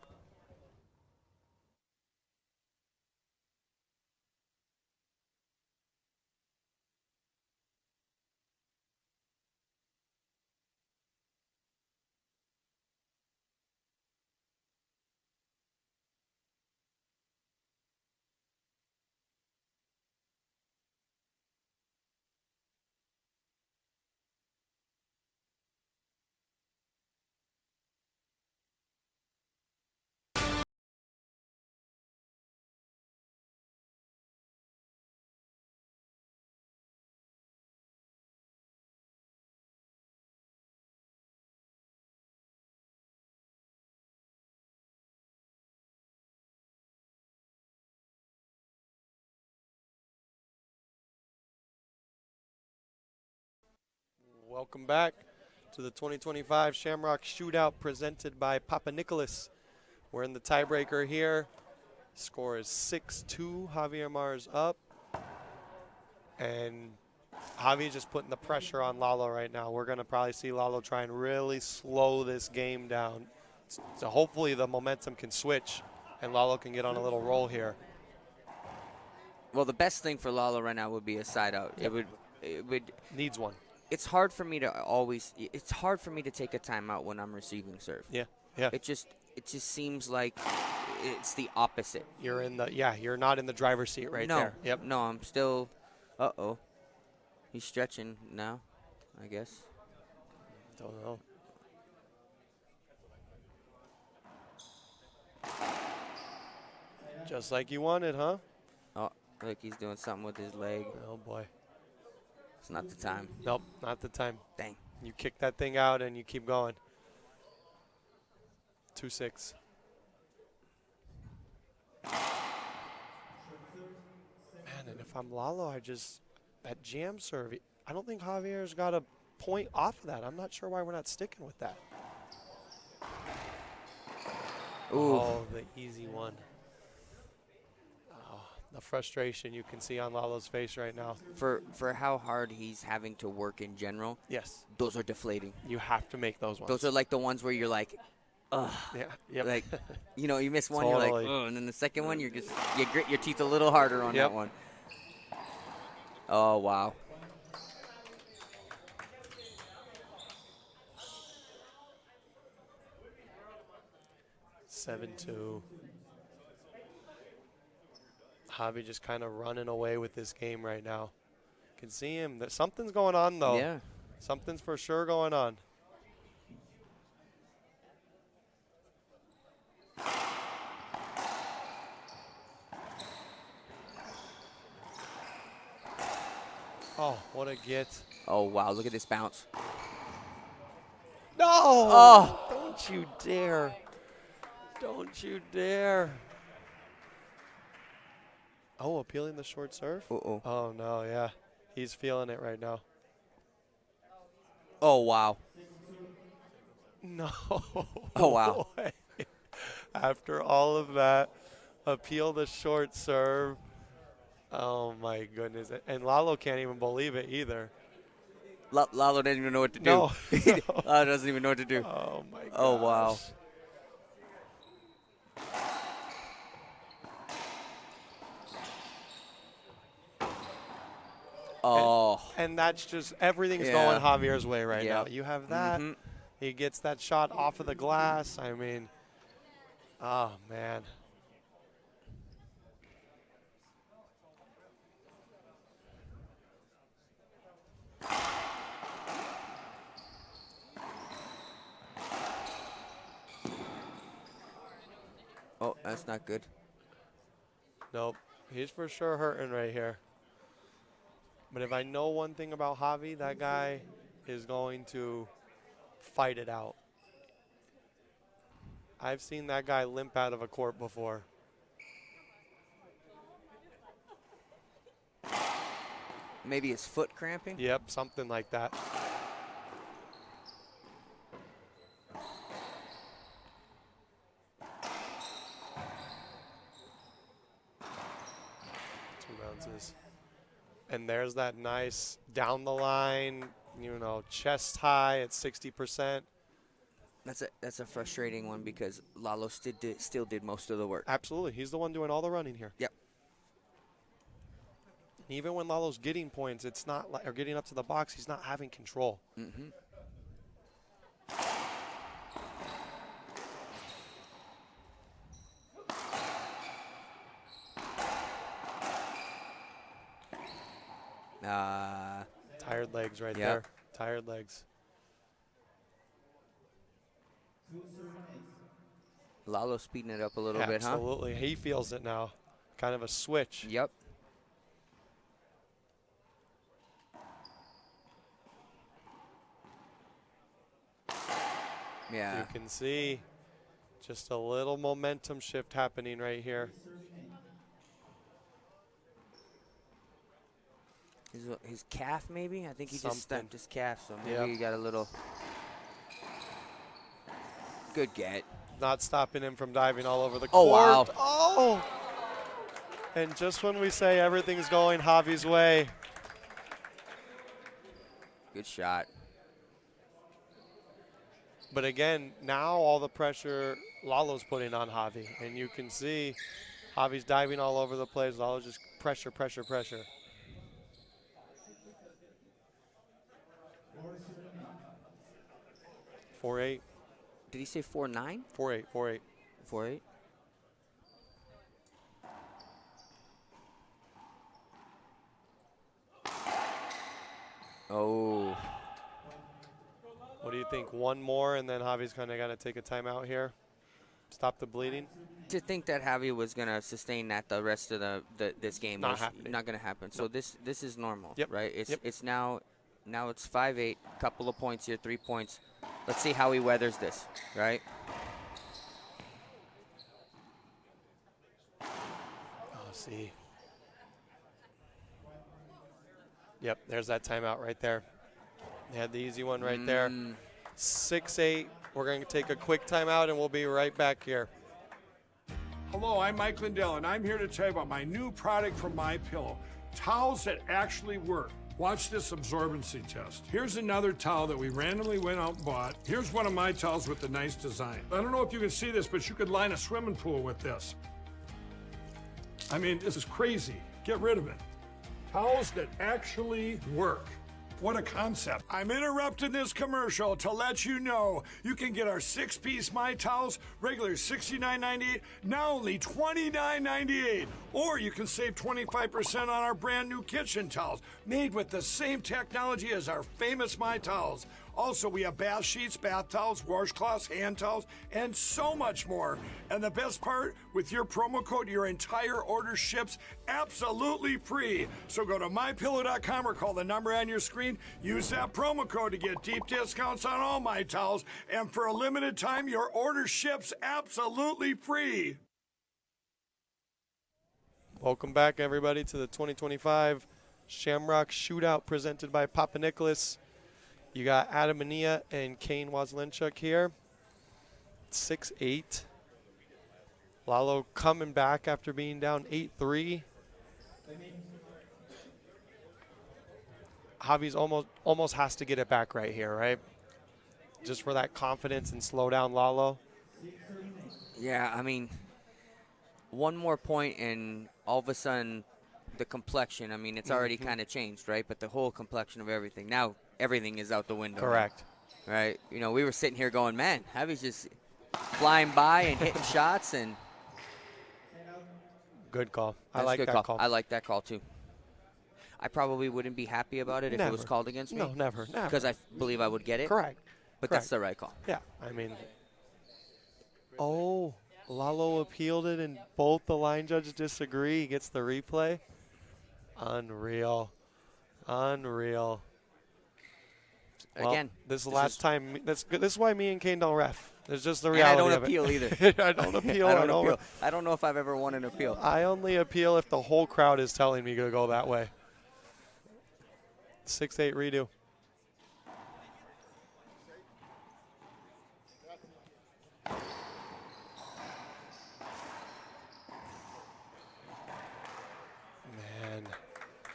Speaker 6: Welcome back to the 2025 Shamrock Shootout presented by Papa Nicholas. We're in the tiebreaker here. Score is 6-2. Javier Mar's up. And Javi just putting the pressure on Lalo right now. We're going to probably see Lalo try and really slow this game down. So hopefully the momentum can switch and Lalo can get on a little roll here.
Speaker 2: Well, the best thing for Lalo right now would be a side out.
Speaker 6: Yep.
Speaker 2: It would
Speaker 6: Needs one.
Speaker 2: It's hard for me to take a timeout when I'm receiving serve.
Speaker 6: Yeah. Yeah.
Speaker 2: It just seems like it's the opposite.
Speaker 6: You're not in the driver's seat right
Speaker 2: no,
Speaker 6: there. Yep.
Speaker 2: No, I'm still He's stretching now, I guess.
Speaker 6: Don't know. Just like you wanted, huh?
Speaker 2: Oh, look, he's doing something with his leg.
Speaker 6: Oh boy.
Speaker 2: It's not the time.
Speaker 6: Nope, not the time.
Speaker 2: Dang.
Speaker 6: You kick that thing out and you keep going. 2-6. Man, and if I'm Lalo, that jam serve, I don't think Javier's got a point off of that. I'm not sure why we're not sticking with that.
Speaker 2: Ooh.
Speaker 6: Oh, the easy one. Oh, the frustration you can see on Lalo's face right now.
Speaker 2: For how hard he's having to work in general,
Speaker 6: Yes.
Speaker 2: those are deflating.
Speaker 6: You have to make those ones.
Speaker 2: Those are like the ones where you're like, ugh.
Speaker 6: Yeah. Yep.
Speaker 2: Like, you know, you miss one,
Speaker 6: Totally.
Speaker 2: you're like, ugh. And then the second one, you grit your teeth a little harder on
Speaker 6: Yep.
Speaker 2: that one. Oh, wow.
Speaker 6: Seven, 2. Javi just kind of running away with this game right now. Can see him. Something's going on, though.
Speaker 2: Yeah.
Speaker 6: Something's for sure going on. Oh, what a get.
Speaker 2: Oh, wow. Look at this bounce.
Speaker 6: No!
Speaker 2: Oh.
Speaker 6: Don't you dare. Don't you dare. Oh, appealing the short serve?
Speaker 2: Uh-oh.
Speaker 6: Oh, no, yeah. He's feeling it right now.
Speaker 2: Oh, wow.
Speaker 6: No.
Speaker 2: Oh, wow.
Speaker 6: way. After all of that, appeal the short serve. Oh, my goodness. And Lalo can't even believe it either.
Speaker 2: Lalo doesn't even know what to do.
Speaker 6: No.
Speaker 2: Lalo doesn't even know what to do.
Speaker 6: Oh, my gosh.
Speaker 2: Oh, wow. Oh.
Speaker 6: And that's just, everything's
Speaker 2: Yeah.
Speaker 6: going Javier's way right
Speaker 2: Yep.
Speaker 6: now. You have that.
Speaker 2: Mhm.
Speaker 6: He gets that shot off of the glass. I mean, oh, man.
Speaker 2: Oh, that's not good.
Speaker 6: Nope. He's for sure hurting right here. But if I know one thing about Javi, that guy is going to fight it out. I've seen that guy limp out of a court before.
Speaker 2: Maybe his foot cramping?
Speaker 6: Yep, something like that. Two bounces. And there's that nice down the line, you know, chest high at 60%.
Speaker 2: That's a frustrating one because Lalo still did most of the work.
Speaker 6: Absolutely. He's the one doing all the running here.
Speaker 2: Yep.
Speaker 6: Even when Lalo's getting points, it's not like, or getting up to the box, he's not having control.
Speaker 2: Mm-hmm.
Speaker 6: Tired legs right
Speaker 2: Yep.
Speaker 6: there. Tired legs.
Speaker 2: Lalo speeding it up a little bit, huh?
Speaker 6: Absolutely. He feels it now. Kind of a switch.
Speaker 2: Yep. Yeah.
Speaker 6: You can see just a little momentum shift happening right here.
Speaker 2: His calf, maybe? I think he
Speaker 6: Something.
Speaker 2: just stamped his calf, so maybe
Speaker 6: Yep.
Speaker 2: he got a little. Good get.
Speaker 6: Not stopping him from diving all over the
Speaker 2: Oh,
Speaker 6: court.
Speaker 2: wow.
Speaker 6: Oh! And just when we say everything's going Javi's way,
Speaker 2: Good shot.
Speaker 6: but again, now all the pressure Lalo's putting on Javi. And you can see Javi's diving all over the place. Lalo's just pressure, pressure, pressure. Four eight.
Speaker 2: Did he say 4-9?
Speaker 6: 4-8, 4-8.
Speaker 2: 4-8? Oh.
Speaker 6: What do you think? One more, and then Javi's kind of got to take a timeout here? Stop the bleeding?
Speaker 2: To think that Javi was going to sustain that the rest of this game
Speaker 6: Not
Speaker 2: was
Speaker 6: happening.
Speaker 2: not going to happen. So this is normal,
Speaker 6: Yep.
Speaker 2: right? It's
Speaker 6: Yep.
Speaker 2: it's now it's 5-8, couple of points here, 3 points. Let's see how he weathers this, right?
Speaker 6: Oh, see. Yep, there's that timeout right there. They had the easy one right there. 6-8. We're going to take a quick timeout, and we'll be right back here.
Speaker 4: Hello, I'm Mike Lindell, and I'm here to tell you about my new product from MyPillow, towels that actually work. Watch this absorbency test. Here's another towel that we randomly went out and bought. Here's one of my towels with the nice design. I don't know if you can see this, but you could line a swimming pool with this. I mean, this is crazy. Get rid of it. Towels that actually work. What a concept. I'm interrupting this commercial to let you know you can get our 6-piece My Towels, regular $69.98, now only $29.98. Or you can save 25% on our brand new kitchen towels, made with the same technology as our famous My Towels. Also, we have bath sheets, bath towels, washcloths, hand towels, and so much more. And the best part, with your promo code, your entire order ships absolutely free. So go to mypillow.com or call the number on your screen. Use that promo code to get deep discounts on all My Towels. And for a limited time, your order ships absolutely free.
Speaker 6: Welcome back, everybody, to the 2025 Shamrock Shootout presented by Papa Nicholas. You got Adam Mania and Kane Waslinchuk here. 6-8. Lalo coming back after being down 8-3. Javi's almost has to get it back right here, right? Just for that confidence and slow down Lalo.
Speaker 2: Yeah, I mean, one more point and all of a sudden the complexion, I mean, it's already kind of changed, right? But the whole complexion of everything. Now everything is out the window.
Speaker 6: Correct.
Speaker 2: Right? You know, we were sitting here going, man, Javi's just flying by and hitting shots. And
Speaker 6: good call.
Speaker 2: That's
Speaker 6: I like
Speaker 2: good
Speaker 6: that call.
Speaker 2: I like that call, too. I probably wouldn't be happy about it if it was called against me.
Speaker 6: No, never.
Speaker 2: Because I believe I would get it.
Speaker 6: Correct.
Speaker 2: But
Speaker 6: Correct.
Speaker 2: that's the right call.
Speaker 6: Yeah, I mean. Oh, Lalo appealed it, and both the line judges disagree. He gets the replay. Unreal. Unreal.
Speaker 2: Again,
Speaker 6: well, this is the last time. This is why me and Kane don't ref. It's just the reality
Speaker 2: and I don't
Speaker 6: of
Speaker 2: appeal
Speaker 6: it.
Speaker 2: either.
Speaker 6: I don't appeal.
Speaker 2: I don't appeal. I don't know if I've ever won an appeal.
Speaker 6: I only appeal if the whole crowd is telling me to go that way. 6-8 redo. Man,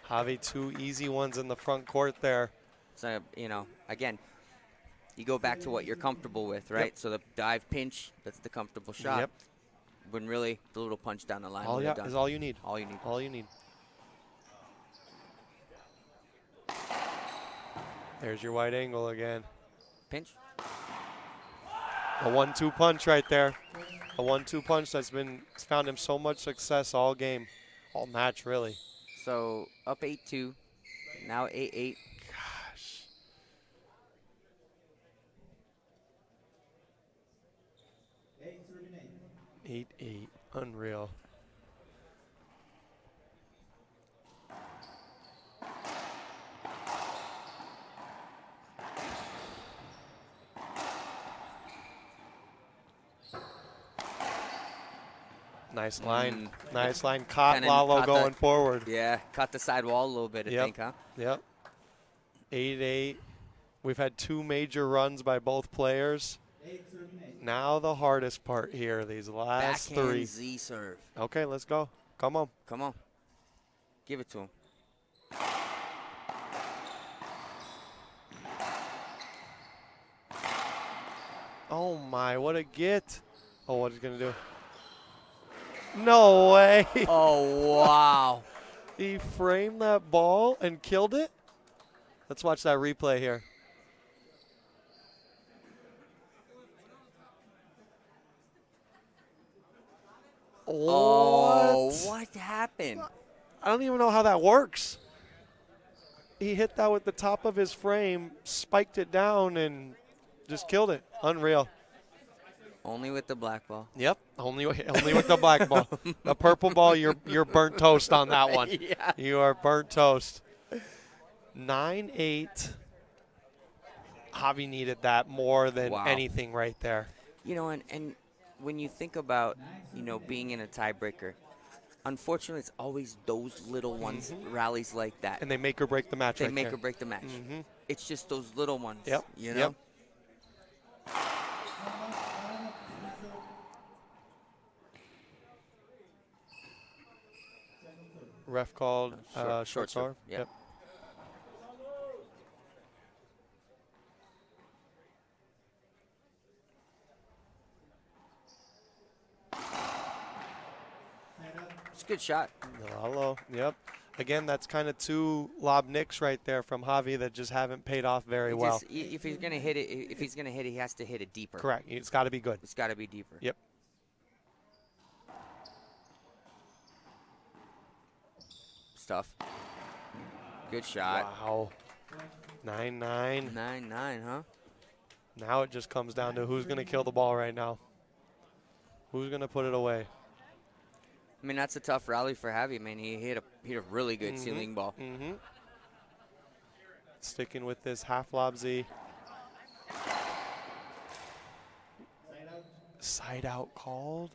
Speaker 6: Javi, 2 easy ones in the front court there.
Speaker 2: So, you know, again, you go back to what you're comfortable with, right?
Speaker 6: Yep.
Speaker 2: So the dive pinch, that's the comfortable shot.
Speaker 6: Yep.
Speaker 2: When really the little punch down the line.
Speaker 6: All, yeah, is all you need.
Speaker 2: All you need.
Speaker 6: All you need. There's your wide angle again.
Speaker 2: Pinch.
Speaker 6: A 1-2 punch right there. A 1-2 punch that's found him so much success all game, all match really.
Speaker 2: So up 8-2, now 8-8.
Speaker 6: Gosh. Eight, unreal. Nice line. Nice line. Caught Lalo going forward.
Speaker 2: Yeah, caught the side wall a little bit, I think, huh?
Speaker 6: Yep. 8-8. We've had 2 major runs by both players. Now the hardest part here, these last
Speaker 2: Backhand
Speaker 6: 3.
Speaker 2: Z serve.
Speaker 6: Okay, let's go. Come on.
Speaker 2: Come on. Give it to him.
Speaker 6: Oh, my. What a get. Oh, what is he going to do? No way.
Speaker 2: Oh, wow.
Speaker 6: He framed that ball and killed it. Let's watch that replay here.
Speaker 2: Oh, what happened?
Speaker 6: I don't even know how that works. He hit that with the top of his frame, spiked it down, and just killed it. Unreal.
Speaker 2: Only with the black ball.
Speaker 6: Yep, only with the black ball. The purple ball, you're burnt toast on that one.
Speaker 2: Yeah.
Speaker 6: You are burnt toast. 9-8. Javi needed that more than anything right there.
Speaker 2: You know, and when you think about, you know, being in a tiebreaker, unfortunately, it's always those little ones, rallies like that.
Speaker 6: And they make or break the match.
Speaker 2: They make or break the match. It's just those little ones.
Speaker 6: Yep.
Speaker 2: You know?
Speaker 6: Yep. Ref called short serve.
Speaker 2: Yep. It's a good shot.
Speaker 6: Lalo, yep. Again, that's kind of two lob nicks right there from Javi that just haven't paid off very well.
Speaker 2: If he's gonna hit it, he has to hit it deeper.
Speaker 6: Correct. It's got to be good.
Speaker 2: It's got to be deeper.
Speaker 6: Yep.
Speaker 2: Stuff. Good shot.
Speaker 6: Wow. 9-9.
Speaker 2: 9-9, huh?
Speaker 6: Now it just comes down to who's going to kill the ball right now. Who's going to put it away?
Speaker 2: I mean, that's a tough rally for Javi, man. He hit a really good ceiling ball.
Speaker 6: Sticking with this half lob Z. Side out called.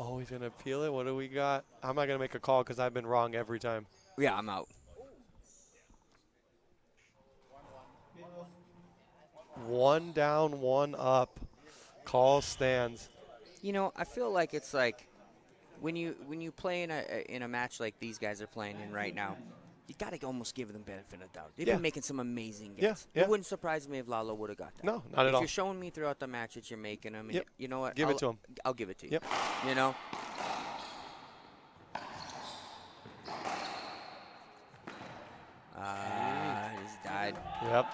Speaker 6: Oh, he's going to peel it. What do we got? I'm not going to make a call because I've been wrong every time.
Speaker 2: Yeah, I'm out.
Speaker 6: 1 down, 1 up. Call stands.
Speaker 2: You know, I feel like it's like when you play in a match like these guys are playing in right now, you got to almost give them benefit of doubt. They've been making some amazing games.
Speaker 6: Yeah.
Speaker 2: It wouldn't surprise me if Lalo would have got that.
Speaker 6: No, not at all.
Speaker 2: If you're showing me throughout the match that you're making them, you know what?
Speaker 6: Give it to him.
Speaker 2: I'll give it to you.
Speaker 6: Yep.
Speaker 2: You know? He's died.
Speaker 6: Yep.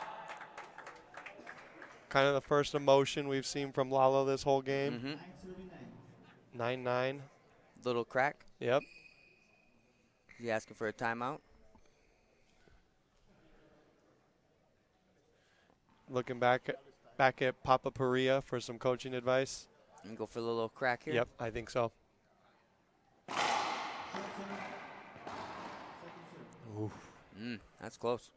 Speaker 6: Kind of the first emotion we've seen from Lalo this whole game. 9-9.
Speaker 2: Little crack.
Speaker 6: Yep.
Speaker 2: Is he asking for a timeout?
Speaker 6: Looking back at Papa Paria for some coaching advice.
Speaker 2: And go for the little crack here?
Speaker 6: Yep, I think so. Oof.
Speaker 2: That's close.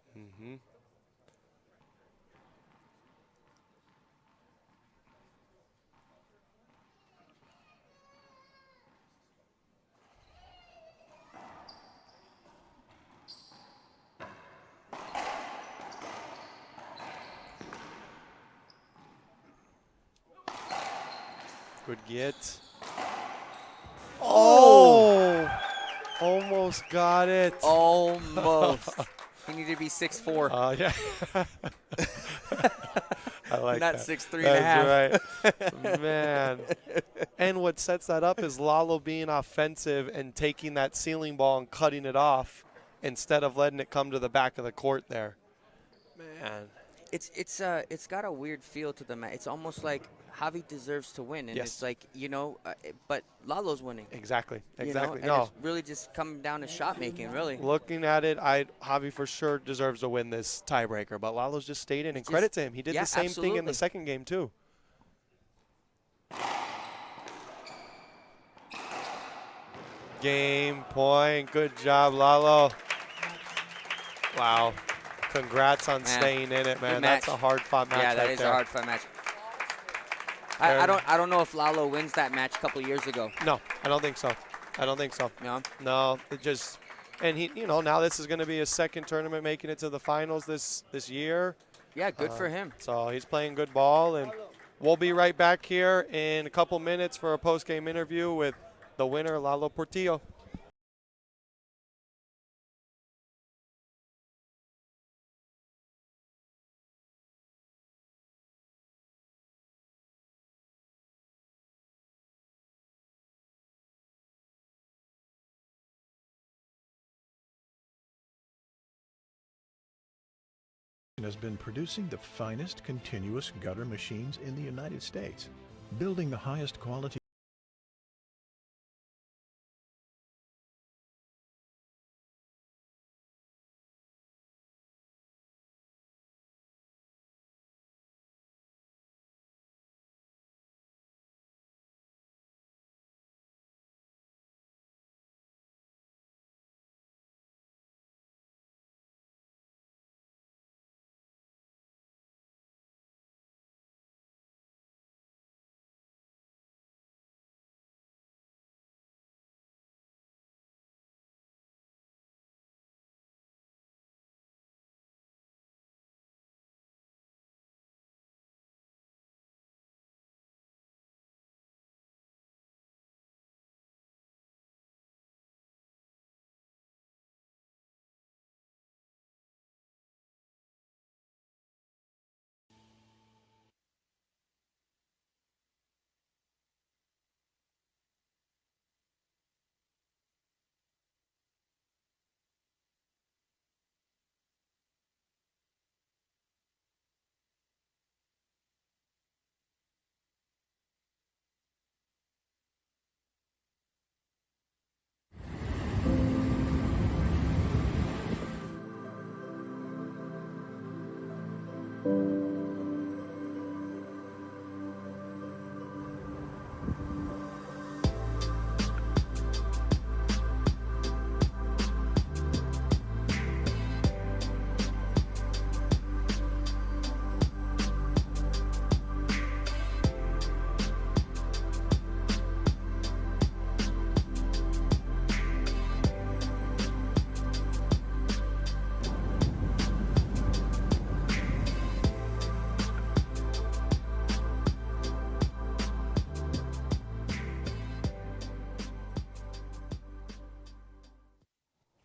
Speaker 6: Good get. Oh! Almost got it.
Speaker 2: Almost. He needed to be 6'4".
Speaker 6: Yeah. I like
Speaker 2: Not
Speaker 6: that.
Speaker 2: 6'3" and a half.
Speaker 6: That's right. Man. And what sets that up is Lalo being offensive and taking that ceiling ball and cutting it off instead of letting it come to the back of the court there. Man.
Speaker 2: It's got a weird feel to the match. It's almost like Javi deserves to win, and it's like, you know, but Lalo's winning.
Speaker 6: Exactly.
Speaker 2: You know? And it's really just coming down to shot making, really.
Speaker 6: Looking at it, Javi for sure deserves to win this tiebreaker, but Lalo's just stayed in, and credit to him. He did the same thing in the second game, too. Game point. Good job, Lalo. Wow. Congrats on staying in it, man. That's a hard-fought match.
Speaker 2: Yeah, that is a hard-fought match. I don't know if Lalo wins that match a couple years ago.
Speaker 6: No, I don't think so.
Speaker 2: No?
Speaker 6: No, it just – and he, you know, now this is going to be his second tournament making it to the finals this year.
Speaker 2: Yeah, good for him.
Speaker 6: So he's playing good ball, and we'll be right back here in a couple minutes for a post-game interview with the winner, Lalo Portillo.
Speaker 7: Has been producing the finest continuous gutter machines in the United States, building the highest quality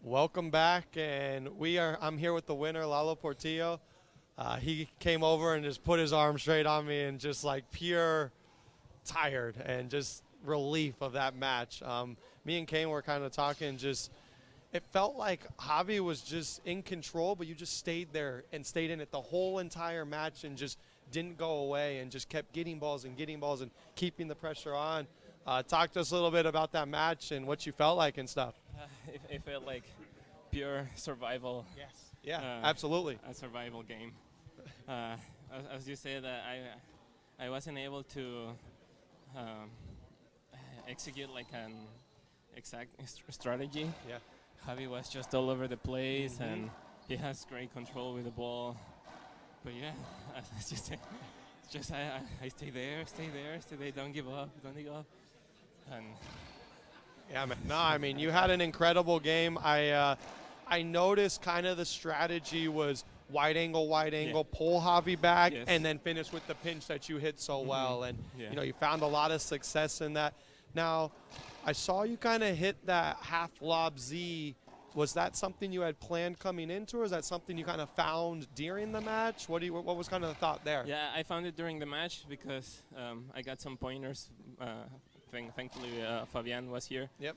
Speaker 1: Welcome back, and I'm here with the winner, Lalo Portillo. He came over and just put his arm straight on me and just like pure tired and just relief of that match. Me and Kane were kind of talking, just it felt like Javi was just in control, but you just stayed there and stayed in it the whole entire match and just didn't go away and just kept getting balls and keeping the pressure on. Talk to us a little bit about that match and what you felt like and stuff.
Speaker 8: It felt like pure survival.
Speaker 1: Yes. Yeah, absolutely.
Speaker 8: A survival game. As you said, I wasn't able to execute like an exact strategy.
Speaker 1: Yeah.
Speaker 8: Javi was just all over the place, and he has great control with the ball. But yeah, as you said, just I stay there, don't give up. And
Speaker 1: yeah, man. No, I mean, you had an incredible game. I noticed kind of the strategy was wide angle, pull Javi back,
Speaker 8: Yes.
Speaker 1: and then finish with the pinch that you hit so well. And,
Speaker 8: Yeah.
Speaker 1: you know, you found a lot of success in that. Now, I saw you kind of hit that half lob Z. Was that something you had planned coming into, or is that something you kind of found during the match? What was kind of the thought there?
Speaker 8: yeah, I found it during the match because I got some pointers. Thankfully, Fabian was here.
Speaker 1: Yep.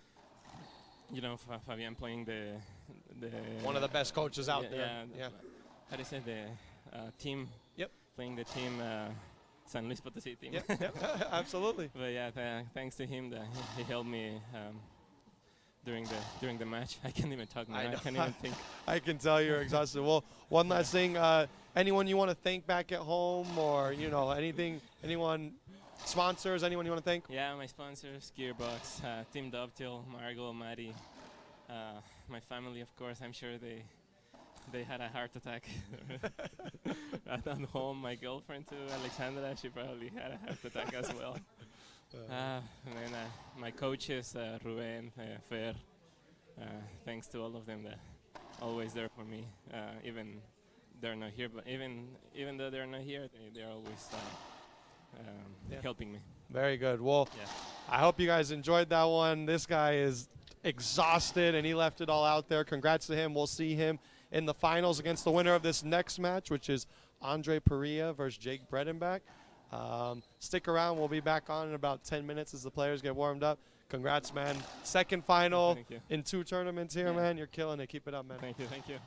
Speaker 8: You know, Fabian playing the
Speaker 1: One of the best coaches out there.
Speaker 8: Yeah. How do you say the team?
Speaker 1: Yep.
Speaker 8: Playing the team, San Luis Potosí team.
Speaker 1: Yep. Absolutely.
Speaker 8: But yeah, thanks to him, that he helped me during the match. I can't even talk now. I can't even think.
Speaker 1: I can tell you're exhausted. Well, one last thing. Anyone you want to thank back at home, or anyone, sponsors, anyone you want to thank?
Speaker 8: Yeah, my sponsors, Gearbox, Team Dovetail, Margot, Maddie, my family, of course. I'm sure they had a heart attack at home. My girlfriend too, Alexandra, she probably had a heart attack as well. And then my coaches, Ruben, Fer, thanks to all of them that always there for me. Even they're not here, but even though they're not here, they're always helping me.
Speaker 1: Very good. Well,
Speaker 8: Yeah.
Speaker 1: I hope you guys enjoyed that one. This guy is exhausted, and he left it all out there. Congrats to him. We'll see him in the finals against the winner of this next match, which is Andre Perea versus Jake Bredenbach. Stick around. We'll be back on in about 10 minutes as the players get warmed up. Congrats, man. Second final
Speaker 8: Thank you.
Speaker 1: in 2 tournaments here,
Speaker 8: Yeah.
Speaker 1: man. You're killing it. Keep it up, man.
Speaker 8: Thank you.